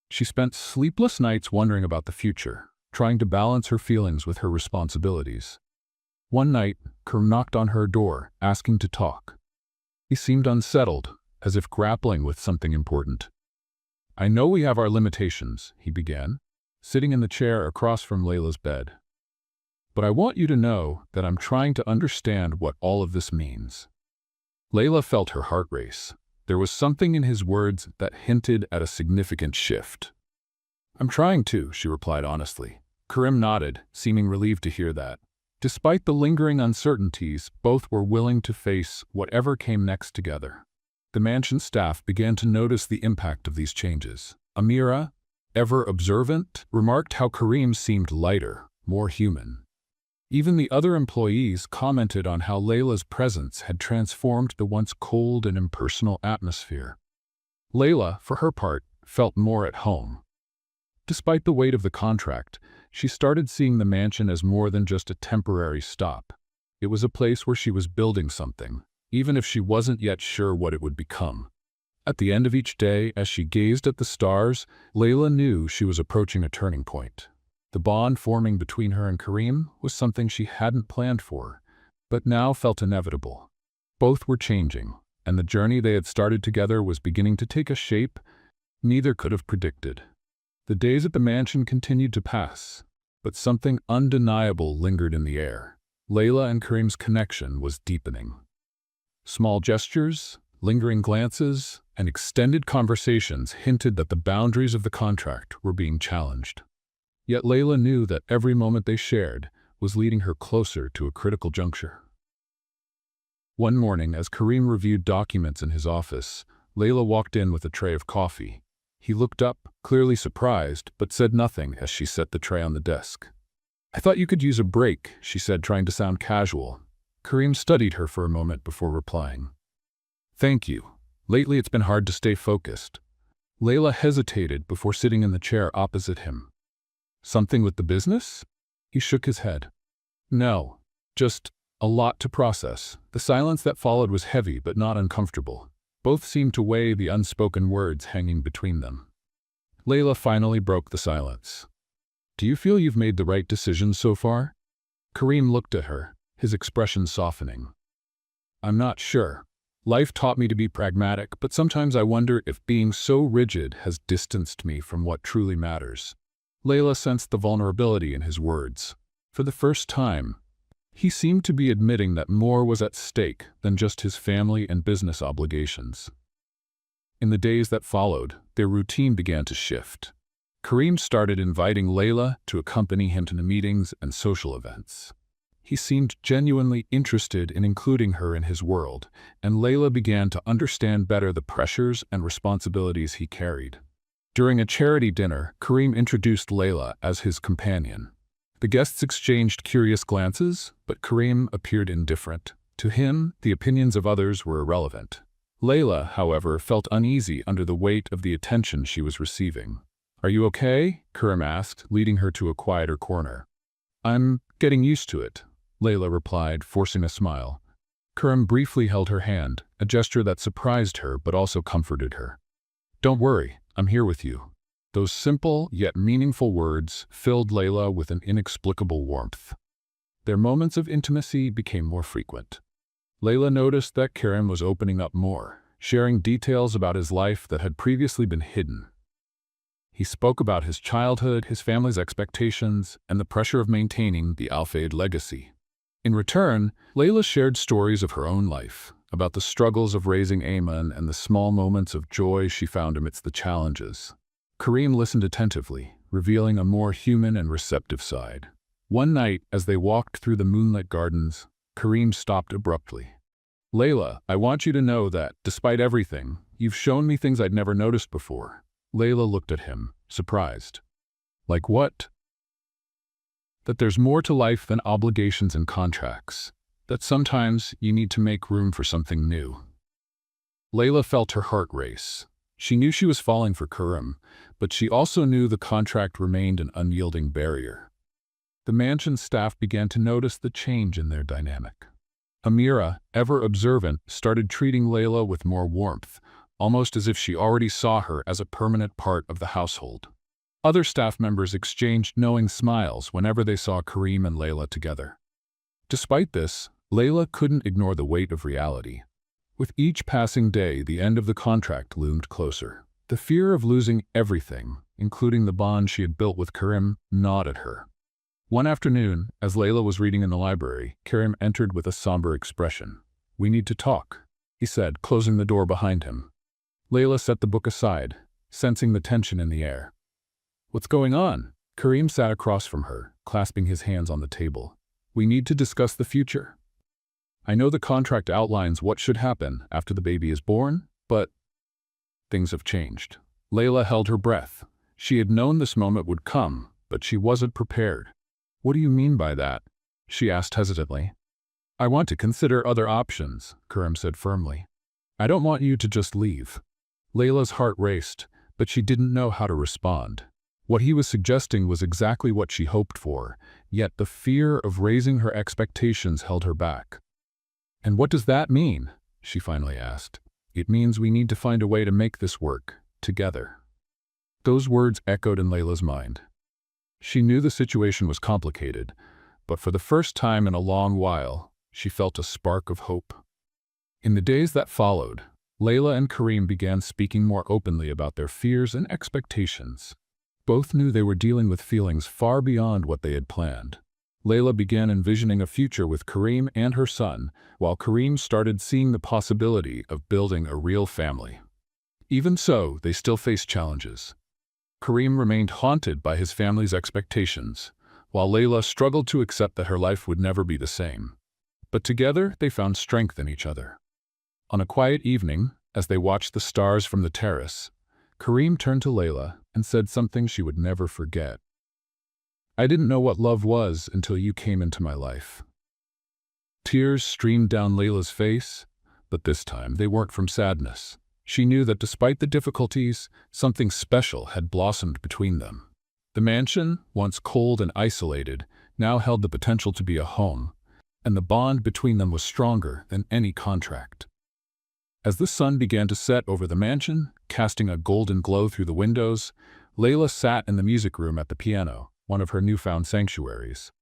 She spent sleepless nights wondering about the future, trying to balance her feelings with her responsibilities. One night, Kareem knocked on her door, asking to talk. He seemed unsettled, as if grappling with something important. "I know we have our limitations," he began, sitting in the chair across from Layla's bed. "But I want you to know that I'm trying to understand what all of this means." Layla felt her heart race. There was something in his words that hinted at a significant shift. I'm trying to, she replied honestly. Karim nodded, seeming relieved to hear that. Despite the lingering uncertainties, both were willing to face whatever came next together. The mansion staff began to notice the impact of these changes. Amira, ever observant, remarked how Karim seemed lighter, more human. Even the other employees commented on how Layla's presence had transformed the once cold and impersonal atmosphere. Layla, for her part, felt more at home. Despite the weight of the contract, she started seeing the mansion as more than just a temporary stop. It was a place where she was building something, even if she wasn't yet sure what it would become. At the end of each day, as she gazed at the stars, Layla knew she was approaching a turning point. The bond forming between her and Karim was something she hadn't planned for, but now felt inevitable. Both were changing, and the journey they had started together was beginning to take a shape neither could have predicted. The days at the mansion continued to pass, but something undeniable lingered in the air. Layla and Karim's connection was deepening. Small gestures, lingering glances, and extended conversations hinted that the boundaries of the contract were being challenged. Yet Layla knew that every moment they shared was leading her closer to a critical juncture. One morning, as Karim reviewed documents in his office, Layla walked in with a tray of coffee. He looked up, clearly surprised, but said nothing as she set the tray on the desk. "I thought you could use a break," she said, trying to sound casual. Karim studied her for a moment before replying. "Thank you. Lately it's been hard to stay focused." Layla hesitated before sitting in the chair opposite him. "Something with the business?" He shook his head. "No, just a lot to process." The silence that followed was heavy but not uncomfortable. Both seemed to weigh the unspoken words hanging between them. Layla finally broke the silence. "Do you feel you've made the right decision so far?" Karim looked at her, his expression softening. "I'm not sure. Life taught me to be pragmatic, but sometimes I wonder if being so rigid has distanced me from what truly matters." Layla sensed the vulnerability in his words. For the first time, he seemed to be admitting that more was at stake than just his family and business obligations. In the days that followed, their routine began to shift. Karim started inviting Layla to accompany him to meetings and social events. He seemed genuinely interested in including her in his world, and Layla began to understand better the pressures and responsibilities he carried. During a charity dinner, Karim introduced Layla as his companion. The guests exchanged curious glances, but Karim appeared indifferent. To him, the opinions of others were irrelevant. Layla, however, felt uneasy under the weight of the attention she was receiving. "Are you okay?" Karim asked, leading her to a quieter corner. "I'm getting used to it," Layla replied, forcing a smile. Karim briefly held her hand, a gesture that surprised her but also comforted her. "Don't worry, I'm here with you." Those simple yet meaningful words filled Layla with an inexplicable warmth. Their moments of intimacy became more frequent. Layla noticed that Karim was opening up more, sharing details about his life that had previously been hidden. He spoke about his childhood, his family's expectations, and the pressure of maintaining the Al Fayed legacy. In return, Layla shared stories of her own life, about the struggles of raising Ayman and the small moments of joy she found amidst the challenges. Karim listened attentively, revealing a more human and receptive side. One night, as they walked through the moonlit gardens, Karim stopped abruptly. "Layla, I want you to know that, despite everything, you've shown me things I'd never noticed before." Layla looked at him, surprised. "Like what?" "That there's more to life than obligations and contracts. That sometimes you need to make room for something new." Layla felt her heart race. She knew she was falling for Karim, but she also knew the contract remained an unyielding barrier. The mansion staff began to notice the change in their dynamic. Amira, ever observant, started treating Layla with more warmth, almost as if she already saw her as a permanent part of the household. Other staff members exchanged knowing smiles whenever they saw Karim and Layla together. Despite this, Layla couldn't ignore the weight of reality. With each passing day, the end of the contract loomed closer. The fear of losing everything, including the bond she had built with Karim, gnawed at her. One afternoon, as Layla was reading in the library, Karim entered with a somber expression. "We need to talk," he said, closing the door behind him. Layla set the book aside, sensing the tension in the air. What's going on? Kareem sat across from her, clasping his hands on the table. We need to discuss the future. I know the contract outlines what should happen after the baby is born, but things have changed. Layla held her breath. She had known this moment would come, but she wasn't prepared. What do you mean by that? She asked hesitantly. I want to consider other options, Kareem said firmly. I don't want you to just leave. Layla's heart raced, but she didn't know how to respond. What he was suggesting was exactly what she hoped for, yet the fear of raising her expectations held her back. And what does that mean? She finally asked. It means we need to find a way to make this work, together. Those words echoed in Layla's mind. She knew the situation was complicated, but for the first time in a long while, she felt a spark of hope. In the days that followed, Layla and Kareem began speaking more openly about their fears and expectations. Both knew they were dealing with feelings far beyond what they had planned. Layla began envisioning a future with Kareem and her son, while Kareem started seeing the possibility of building a real family. Even so, they still faced challenges. Kareem remained haunted by his family's expectations, while Layla struggled to accept that her life would never be the same. But together, they found strength in each other. On a quiet evening, as they watched the stars from the terrace, Kareem turned to Layla and said something she would never forget. I didn't know what love was until you came into my life. Tears streamed down Layla's face, but this time they weren't from sadness. She knew that despite the difficulties, something special had blossomed between them. The mansion, once cold and isolated, now held the potential to be a home, and the bond between them was stronger than any contract. As the sun began to set over the mansion, casting a golden glow through the windows, Layla sat in the music room at the piano, one of her newfound sanctuaries.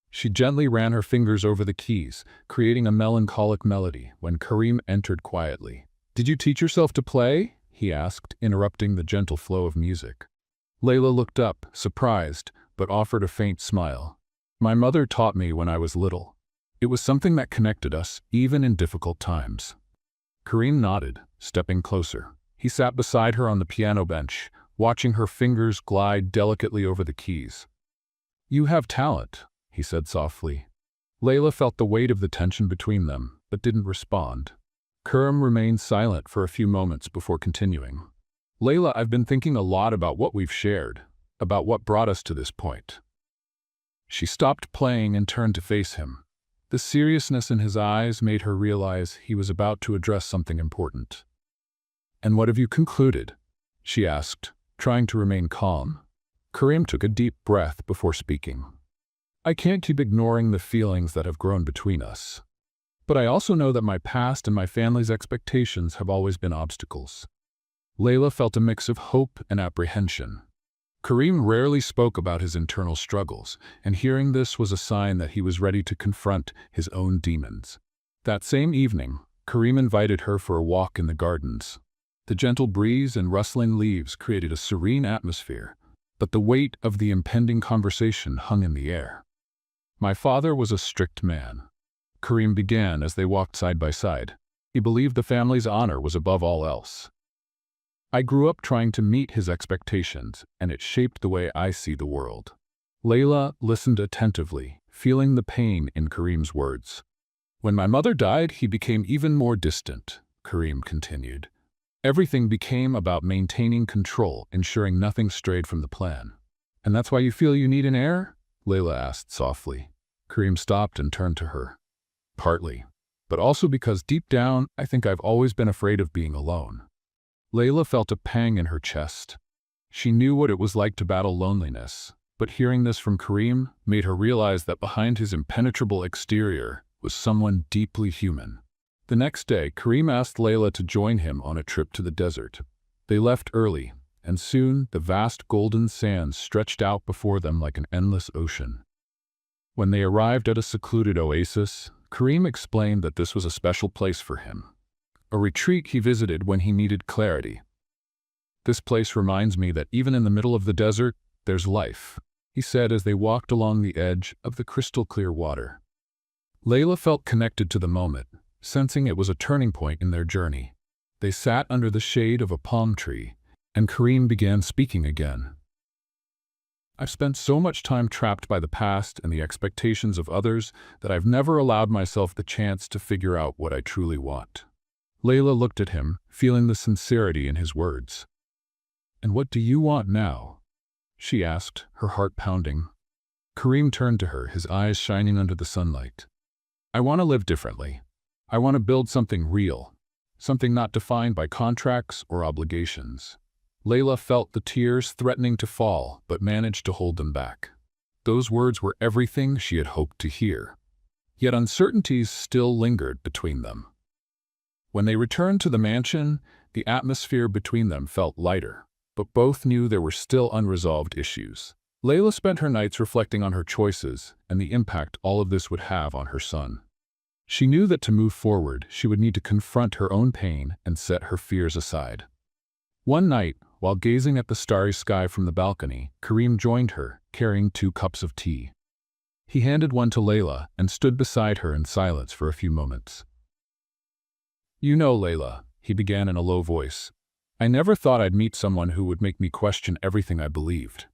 She gently ran her fingers over the keys, creating a melancholic melody when Kareem entered quietly. Did you teach yourself to play? He asked, interrupting the gentle flow of music. Layla looked up, surprised, but offered a faint smile. My mother taught me when I was little. It was something that connected us, even in difficult times. Kareem nodded, stepping closer. He sat beside her on the piano bench, watching her fingers glide delicately over the keys. You have talent, he said softly. Layla felt the weight of the tension between them, but didn't respond. Kareem remained silent for a few moments before continuing. Layla, I've been thinking a lot about what we've shared, about what brought us to this point. She stopped playing and turned to face him. The seriousness in his eyes made her realize he was about to address something important. And what have you concluded? She asked, trying to remain calm. Kareem took a deep breath before speaking. I can't keep ignoring the feelings that have grown between us. But I also know that my past and my family's expectations have always been obstacles. Layla felt a mix of hope and apprehension. Kareem rarely spoke about his internal struggles, and hearing this was a sign that he was ready to confront his own demons. That same evening, Kareem invited her for a walk in the gardens. The gentle breeze and rustling leaves created a serene atmosphere, but the weight of the impending conversation hung in the air. My father was a strict man. Kareem began as they walked side by side. He believed the family's honor was above all else. I grew up trying to meet his expectations, and it shaped the way I see the world. Layla listened attentively, feeling the pain in Kareem's words. When my mother died, he became even more distant, Kareem continued. Everything became about maintaining control, ensuring nothing strayed from the plan. And that's why you feel you need an heir? Layla asked softly. Kareem stopped and turned to her. Partly, but also because deep down, I think I've always been afraid of being alone. Layla felt a pang in her chest. She knew what it was like to battle loneliness, but hearing this from Kareem made her realize that behind his impenetrable exterior was someone deeply human. The next day, Kareem asked Layla to join him on a trip to the desert. They left early, and soon the vast golden sands stretched out before them like an endless ocean. When they arrived at a secluded oasis, Kareem explained that this was a special place for him, a retreat he visited when he needed clarity. This place reminds me that even in the middle of the desert, there's life, he said as they walked along the edge of the crystal-clear water. Layla felt connected to the moment, sensing it was a turning point in their journey. They sat under the shade of a palm tree, and Kareem began speaking again. I've spent so much time trapped by the past and the expectations of others that I've never allowed myself the chance to figure out what I truly want. Layla looked at him, feeling the sincerity in his words. "And what do you want now?" she asked, her heart pounding. Kareem turned to her, his eyes shining under the sunlight. "I want to live differently. I want to build something real, something not defined by contracts or obligations." Layla felt the tears threatening to fall, but managed to hold them back. Those words were everything she had hoped to hear. Yet uncertainties still lingered between them. When they returned to the mansion, the atmosphere between them felt lighter, but both knew there were still unresolved issues. Layla spent her nights reflecting on her choices and the impact all of this would have on her son. She knew that to move forward, she would need to confront her own pain and set her fears aside. One night, while gazing at the starry sky from the balcony, Kareem joined her, carrying 2 cups of tea. He handed one to Layla and stood beside her in silence for a few moments. "You know, Layla," he began in a low voice, "I never thought I'd meet someone who would make me question everything I believed."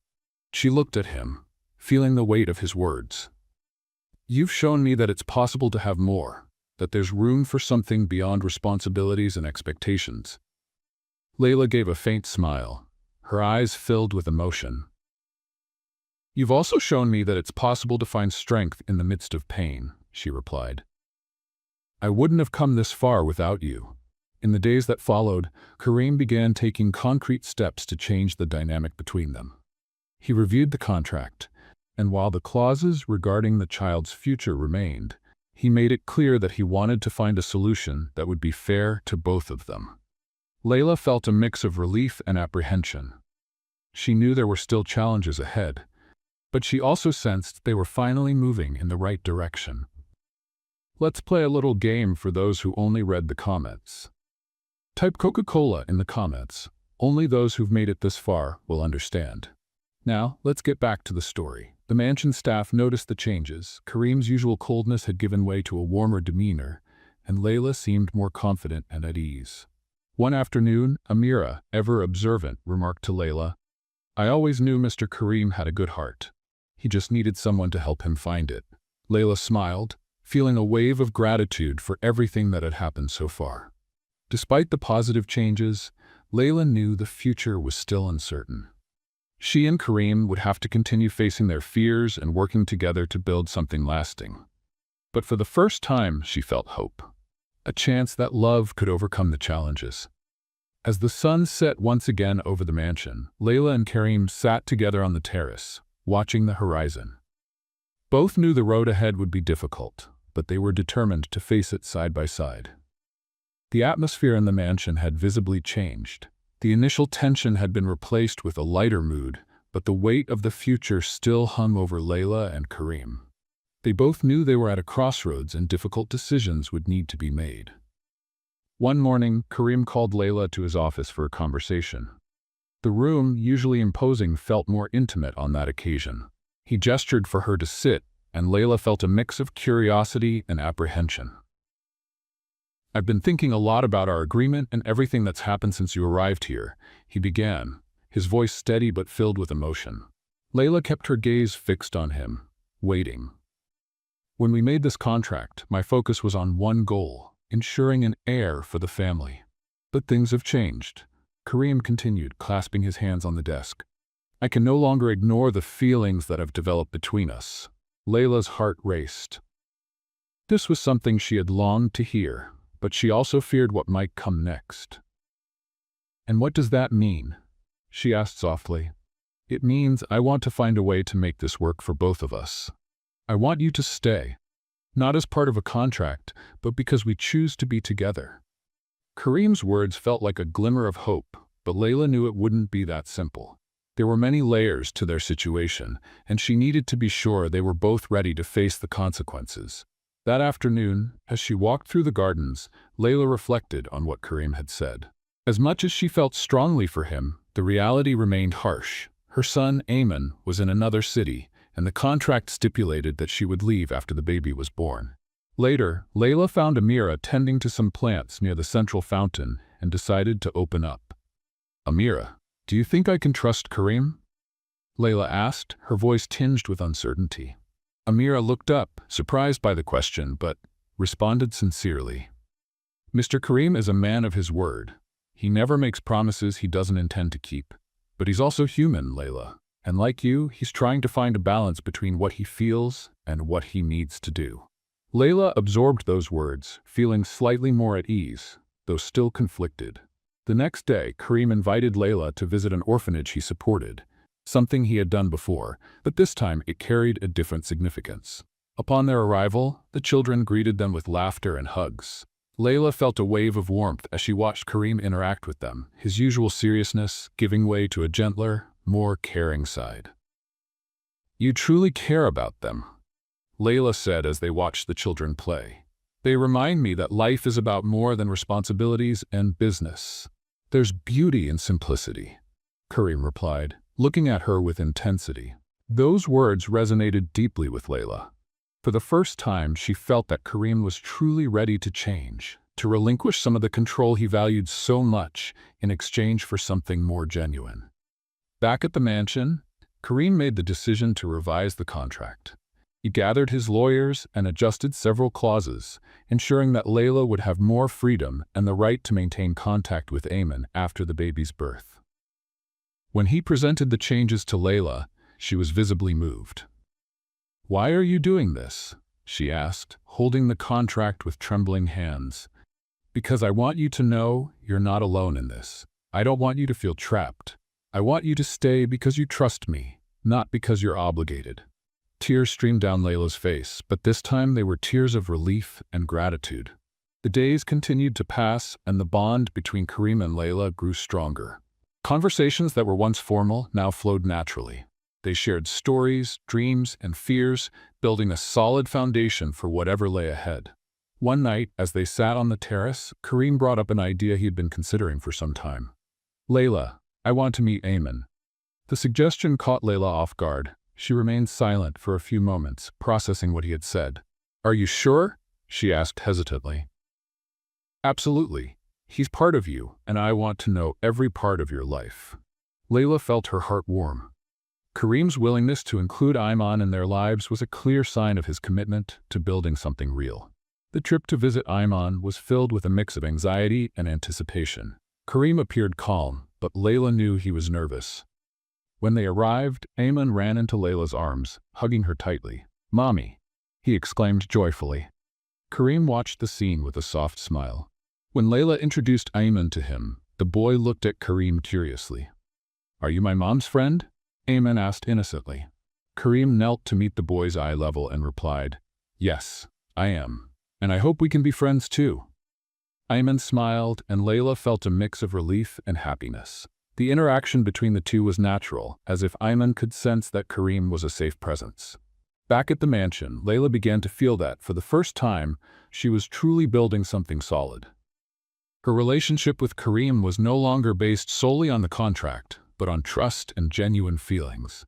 She looked at him, feeling the weight of his words. "You've shown me that it's possible to have more, that there's room for something beyond responsibilities and expectations." Layla gave a faint smile, her eyes filled with emotion. "You've also shown me that it's possible to find strength in the midst of pain," she replied. "I wouldn't have come this far without you." In the days that followed, Kareem began taking concrete steps to change the dynamic between them. He reviewed the contract, and while the clauses regarding the child's future remained, he made it clear that he wanted to find a solution that would be fair to both of them. Layla felt a mix of relief and apprehension. She knew there were still challenges ahead, but she also sensed they were finally moving in the right direction. Let's play a little game for those who only read the comments. Type Coca-Cola in the comments. Only those who've made it this far will understand. Now, let's get back to the story. The mansion staff noticed the changes. Kareem's usual coldness had given way to a warmer demeanor, and Layla seemed more confident and at ease. One afternoon, Amira, ever observant, remarked to Layla, "I always knew Mr. Kareem had a good heart. He just needed someone to help him find it." Layla smiled, feeling a wave of gratitude for everything that had happened so far. Despite the positive changes, Layla knew the future was still uncertain. She and Kareem would have to continue facing their fears and working together to build something lasting. But for the first time, she felt hope. A chance that love could overcome the challenges. As the sun set once again over the mansion, Layla and Kareem sat together on the terrace, watching the horizon. Both knew the road ahead would be difficult, but they were determined to face it side by side. The atmosphere in the mansion had visibly changed. The initial tension had been replaced with a lighter mood, but the weight of the future still hung over Layla and Kareem. They both knew they were at a crossroads and difficult decisions would need to be made. One morning, Kareem called Layla to his office for a conversation. The room, usually imposing, felt more intimate on that occasion. He gestured for her to sit, and Layla felt a mix of curiosity and apprehension. "I've been thinking a lot about our agreement and everything that's happened since you arrived here," he began, his voice steady but filled with emotion. Layla kept her gaze fixed on him, waiting. "When we made this contract, my focus was on one goal, ensuring an heir for the family. But things have changed," Kareem continued, clasping his hands on the desk. "I can no longer ignore the feelings that have developed between us." Layla's heart raced. This was something she had longed to hear, but she also feared what might come next. "And what does that mean?" she asked softly. "It means I want to find a way to make this work for both of us. I want you to stay, not as part of a contract, but because we choose to be together." Kareem's words felt like a glimmer of hope, but Layla knew it wouldn't be that simple. There were many layers to their situation, and she needed to be sure they were both ready to face the consequences. That afternoon, as she walked through the gardens, Layla reflected on what Kareem had said. As much as she felt strongly for him, the reality remained harsh. Her son, Ayman, was in another city, and the contract stipulated that she would leave after the baby was born. Later, Layla found Amira tending to some plants near the central fountain and decided to open up. "Amira, do you think I can trust Kareem?" Layla asked, her voice tinged with uncertainty. Amira looked up, surprised by the question, but responded sincerely. Mr. Karim is a man of his word. He never makes promises he doesn't intend to keep. But he's also human, Layla. And like you, he's trying to find a balance between what he feels and what he needs to do. Layla absorbed those words, feeling slightly more at ease, though still conflicted. The next day, Karim invited Layla to visit an orphanage he supported, something he had done before, but this time it carried a different significance. Upon their arrival, the children greeted them with laughter and hugs. Layla felt a wave of warmth as she watched Karim interact with them, his usual seriousness giving way to a gentler, more caring side. "You truly care about them," Layla said as they watched the children play. "They remind me that life is about more than responsibilities and business. There's beauty in simplicity," Karim replied, looking at her with intensity. Those words resonated deeply with Layla. For the first time, she felt that Karim was truly ready to change, to relinquish some of the control he valued so much in exchange for something more genuine. Back at the mansion, Karim made the decision to revise the contract. He gathered his lawyers and adjusted several clauses, ensuring that Layla would have more freedom and the right to maintain contact with Ayman after the baby's birth. When he presented the changes to Layla, she was visibly moved. "Why are you doing this?" she asked, holding the contract with trembling hands. "Because I want you to know you're not alone in this. I don't want you to feel trapped. I want you to stay because you trust me, not because you're obligated." Tears streamed down Layla's face, but this time they were tears of relief and gratitude. The days continued to pass, and the bond between Karim and Layla grew stronger. Conversations that were once formal now flowed naturally. They shared stories, dreams, and fears, building a solid foundation for whatever lay ahead. One night, as they sat on the terrace, Karim brought up an idea he had been considering for some time. "Layla, I want to meet Ayman." The suggestion caught Layla off guard. She remained silent for a few moments, processing what he had said. "Are you sure?" she asked hesitantly. "Absolutely. He's part of you, and I want to know every part of your life." Layla felt her heart warm. Karim's willingness to include Ayman in their lives was a clear sign of his commitment to building something real. The trip to visit Ayman was filled with a mix of anxiety and anticipation. Karim appeared calm, but Layla knew he was nervous. When they arrived, Ayman ran into Layla's arms, hugging her tightly. "Mommy," he exclaimed joyfully. Karim watched the scene with a soft smile. When Layla introduced Ayman to him, the boy looked at Karim curiously. "Are you my mom's friend?" Ayman asked innocently. Karim knelt to meet the boy's eye level and replied, "Yes, I am. And I hope we can be friends too." Ayman smiled, and Layla felt a mix of relief and happiness. The interaction between the two was natural, as if Ayman could sense that Karim was a safe presence. Back at the mansion, Layla began to feel that, for the first time, she was truly building something solid. Her relationship with Karim was no longer based solely on the contract, but on trust and genuine feelings.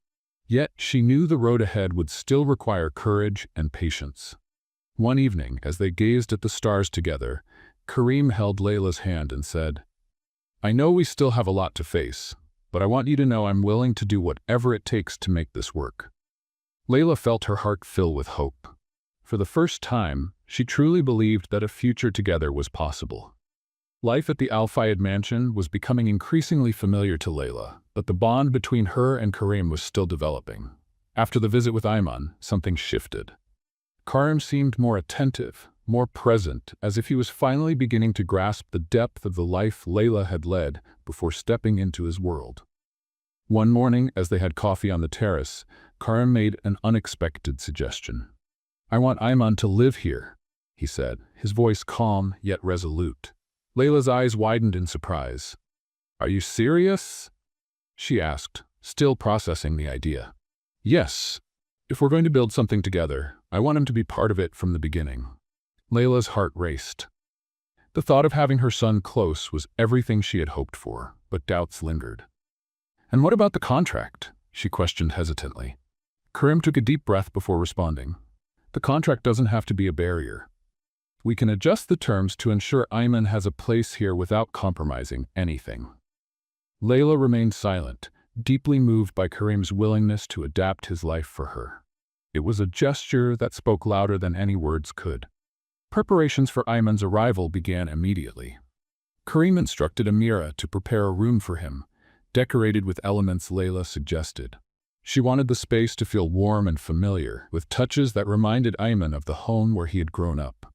Yet, she knew the road ahead would still require courage and patience. One evening, as they gazed at the stars together, Karim held Layla's hand and said, "I know we still have a lot to face, but I want you to know I'm willing to do whatever it takes to make this work." Layla felt her heart fill with hope. For the first time, she truly believed that a future together was possible. Life at the Al Fayed mansion was becoming increasingly familiar to Layla, but the bond between her and Karim was still developing. After the visit with Ayman, something shifted. Karim seemed more attentive, more present, as if he was finally beginning to grasp the depth of the life Layla had led before stepping into his world. One morning, as they had coffee on the terrace, Karim made an unexpected suggestion. "I want Ayman to live here," he said, his voice calm yet resolute. Layla's eyes widened in surprise. "Are you serious?" she asked, still processing the idea. "Yes. If we're going to build something together, I want him to be part of it from the beginning." Layla's heart raced. The thought of having her son close was everything she had hoped for, but doubts lingered. "And what about the contract?" she questioned hesitantly. Karim took a deep breath before responding. "The contract doesn't have to be a barrier. We can adjust the terms to ensure Ayman has a place here without compromising anything." Layla remained silent, deeply moved by Karim's willingness to adapt his life for her. It was a gesture that spoke louder than any words could. Preparations for Ayman's arrival began immediately. Karim instructed Amira to prepare a room for him, decorated with elements Layla suggested. She wanted the space to feel warm and familiar, with touches that reminded Ayman of the home where he had grown up.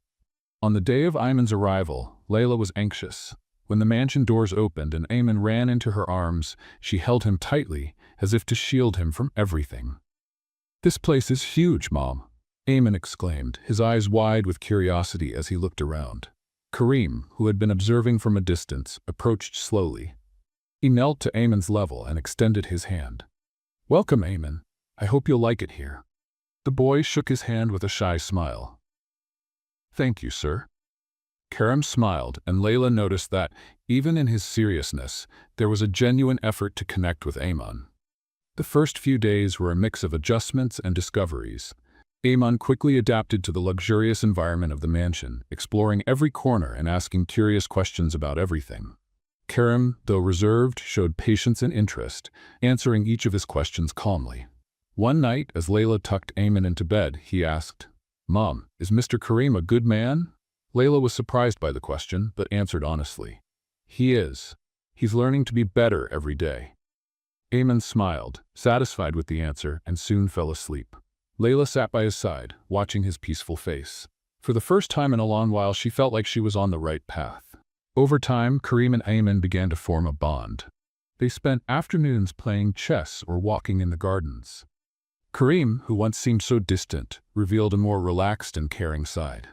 On the day of Ayman's arrival, Layla was anxious. When the mansion doors opened and Ayman ran into her arms, she held him tightly, as if to shield him from everything. "This place is huge, Mom," Ayman exclaimed, his eyes wide with curiosity as he looked around. Karim, who had been observing from a distance, approached slowly. He knelt to Ayman's level and extended his hand. "Welcome, Ayman. I hope you'll like it here." The boy shook his hand with a shy smile. "Thank you, sir." Karim smiled, and Layla noticed that, even in his seriousness, there was a genuine effort to connect with Ayman. The first few days were a mix of adjustments and discoveries. Ayman quickly adapted to the luxurious environment of the mansion, exploring every corner and asking curious questions about everything. Karim, though reserved, showed patience and interest, answering each of his questions calmly. One night, as Layla tucked Ayman into bed, he asked, "Mom, is Mr. Karim a good man?" Layla was surprised by the question, but answered honestly, "He is. He's learning to be better every day." Ayman smiled, satisfied with the answer, and soon fell asleep. Layla sat by his side, watching his peaceful face. For the first time in a long while, she felt like she was on the right path. Over time, Karim and Ayman began to form a bond. They spent afternoons playing chess or walking in the gardens. Karim, who once seemed so distant, revealed a more relaxed and caring side.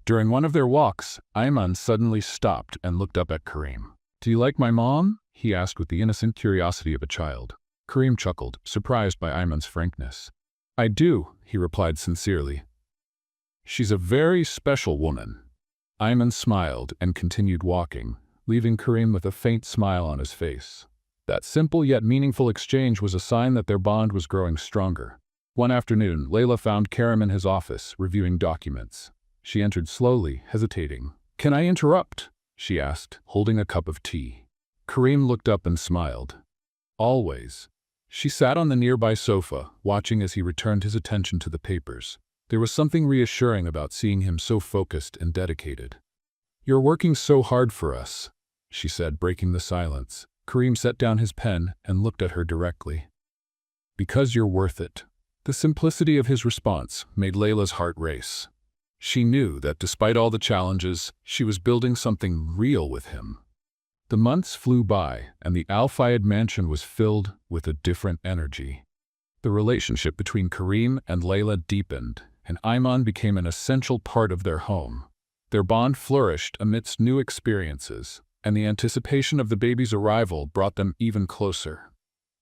During one of their walks, Ayman suddenly stopped and looked up at Karim. "Do you like my mom?" he asked with the innocent curiosity of a child. Karim chuckled, surprised by Ayman's frankness. "I do," he replied sincerely. "She's a very special woman." Ayman smiled and continued walking, leaving Karim with a faint smile on his face. That simple yet meaningful exchange was a sign that their bond was growing stronger. One afternoon, Layla found Karim in his office, reviewing documents. She entered slowly, hesitating. "Can I interrupt?" she asked, holding a cup of tea. Karim looked up and smiled. "Always." She sat on the nearby sofa, watching as he returned his attention to the papers. There was something reassuring about seeing him so focused and dedicated. "You're working so hard for us," she said, breaking the silence. Karim set down his pen and looked at her directly. "Because you're worth it." The simplicity of his response made Layla's heart race. She knew that despite all the challenges, she was building something real with him. The months flew by, and the Al Fayed mansion was filled with a different energy. The relationship between Karim and Layla deepened, and Ayman became an essential part of their home. Their bond flourished amidst new experiences, and the anticipation of the baby's arrival brought them even closer.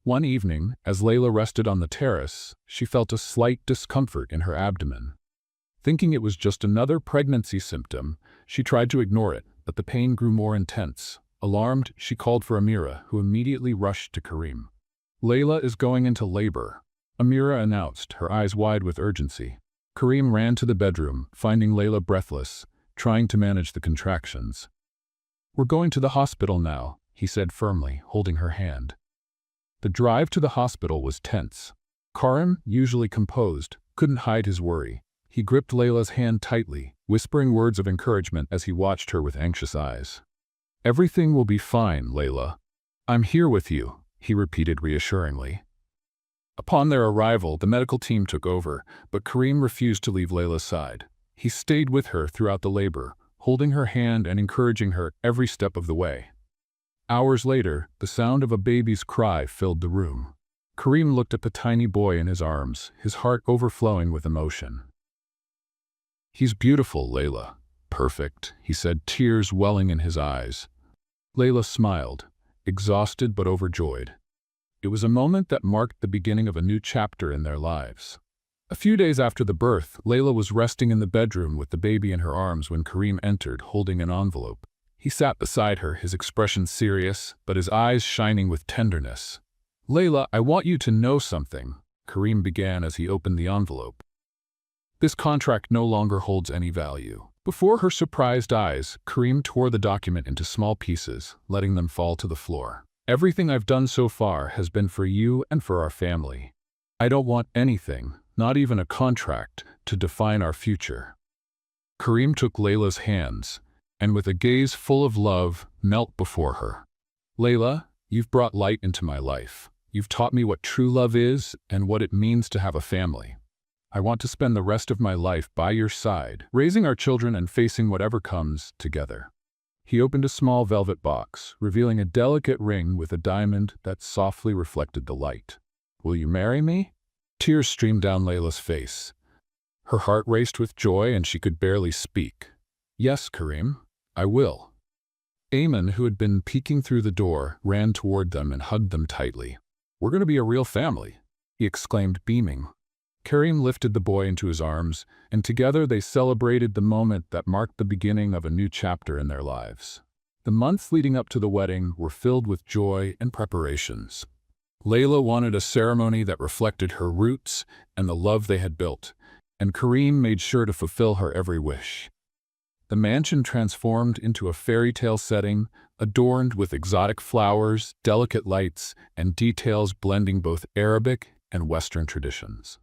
One evening, as Layla rested on the terrace, she felt a slight discomfort in her abdomen. Thinking it was just another pregnancy symptom, she tried to ignore it, but the pain grew more intense. Alarmed, she called for Amira, who immediately rushed to Karim. "Layla is going into labor," Amira announced, her eyes wide with urgency. Karim ran to the bedroom, finding Layla breathless, trying to manage the contractions. "We're going to the hospital now," he said firmly, holding her hand. The drive to the hospital was tense. Karim, usually composed, couldn't hide his worry. He gripped Layla's hand tightly, whispering words of encouragement as he watched her with anxious eyes. "Everything will be fine, Layla. I'm here with you," he repeated reassuringly. Upon their arrival, the medical team took over, but Karim refused to leave Layla's side. He stayed with her throughout the labor, holding her hand and encouraging her every step of the way. Hours later, the sound of a baby's cry filled the room. Karim looked at the tiny boy in his arms, his heart overflowing with emotion. "He's beautiful, Layla. Perfect," he said, tears welling in his eyes. Layla smiled, exhausted but overjoyed. It was a moment that marked the beginning of a new chapter in their lives. A few days after the birth, Layla was resting in the bedroom with the baby in her arms when Karim entered, holding an envelope. He sat beside her, his expression serious, but his eyes shining with tenderness. "Layla, I want you to know something," Karim began as he opened the envelope. "This contract no longer holds any value." Before her surprised eyes, Karim tore the document into small pieces, letting them fall to the floor. Everything I've done so far has been for you and for our family. I don't want anything, not even a contract, to define our future." Kareem took Layla's hands, and with a gaze full of love, knelt before her. "Layla, you've brought light into my life. You've taught me what true love is and what it means to have a family. I want to spend the rest of my life by your side, raising our children and facing whatever comes together." He opened a small velvet box, revealing a delicate ring with a diamond that softly reflected the light. "Will you marry me?" Tears streamed down Layla's face. Her heart raced with joy and she could barely speak. "Yes, Kareem, I will." Ayman, who had been peeking through the door, ran toward them and hugged them tightly. "We're going to be a real family," he exclaimed, beaming. Kareem lifted the boy into his arms, and together they celebrated the moment that marked the beginning of a new chapter in their lives. The months leading up to the wedding were filled with joy and preparations. Layla wanted a ceremony that reflected her roots and the love they had built, and Kareem made sure to fulfill her every wish. The mansion transformed into a fairy tale setting, adorned with exotic flowers, delicate lights, and details blending both Arabic and Western traditions.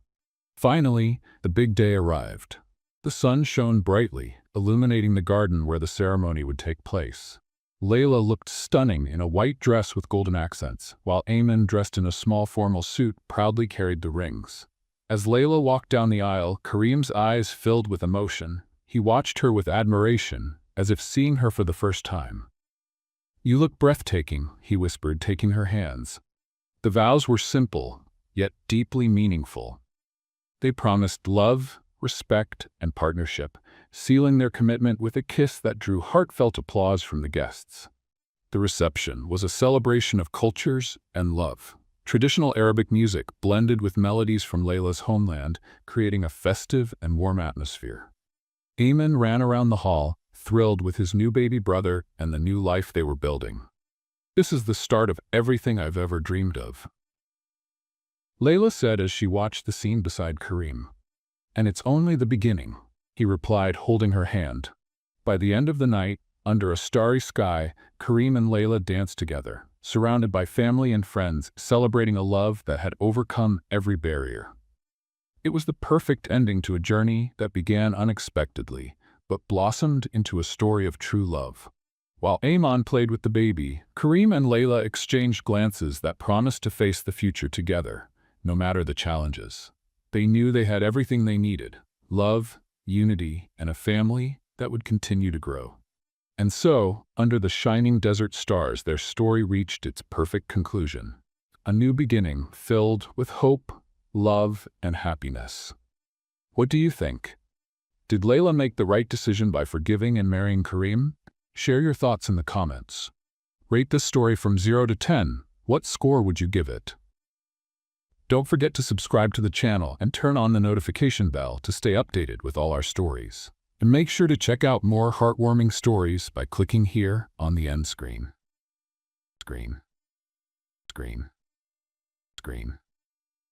Finally, the big day arrived. The sun shone brightly, illuminating the garden where the ceremony would take place. Layla looked stunning in a white dress with golden accents, while Ayman, dressed in a small formal suit, proudly carried the rings. As Layla walked down the aisle, Kareem's eyes filled with emotion. He watched her with admiration, as if seeing her for the first time. "You look breathtaking," he whispered, taking her hands. The vows were simple, yet deeply meaningful. They promised love, respect, and partnership, sealing their commitment with a kiss that drew heartfelt applause from the guests. The reception was a celebration of cultures and love. Traditional Arabic music blended with melodies from Layla's homeland, creating a festive and warm atmosphere. Ayman ran around the hall, thrilled with his new baby brother and the new life they were building. "This is the start of everything I've ever dreamed of," Layla said as she watched the scene beside Kareem. "And it's only the beginning," he replied, holding her hand. By the end of the night, under a starry sky, Kareem and Layla danced together, surrounded by family and friends, celebrating a love that had overcome every barrier. It was the perfect ending to a journey that began unexpectedly, but blossomed into a story of true love. While Ayman played with the baby, Kareem and Layla exchanged glances that promised to face the future together, no matter the challenges. They knew they had everything they needed: love, unity, and a family that would continue to grow. And so, under the shining desert stars, their story reached its perfect conclusion. A new beginning filled with hope, love, and happiness. What do you think? Did Layla make the right decision by forgiving and marrying Kareem? Share your thoughts in the comments. Rate this story from 0 to 10. What score would you give it? Don't forget to subscribe to the channel and turn on the notification bell to stay updated with all our stories. And make sure to check out more heartwarming stories by clicking here on the end screen. Screen.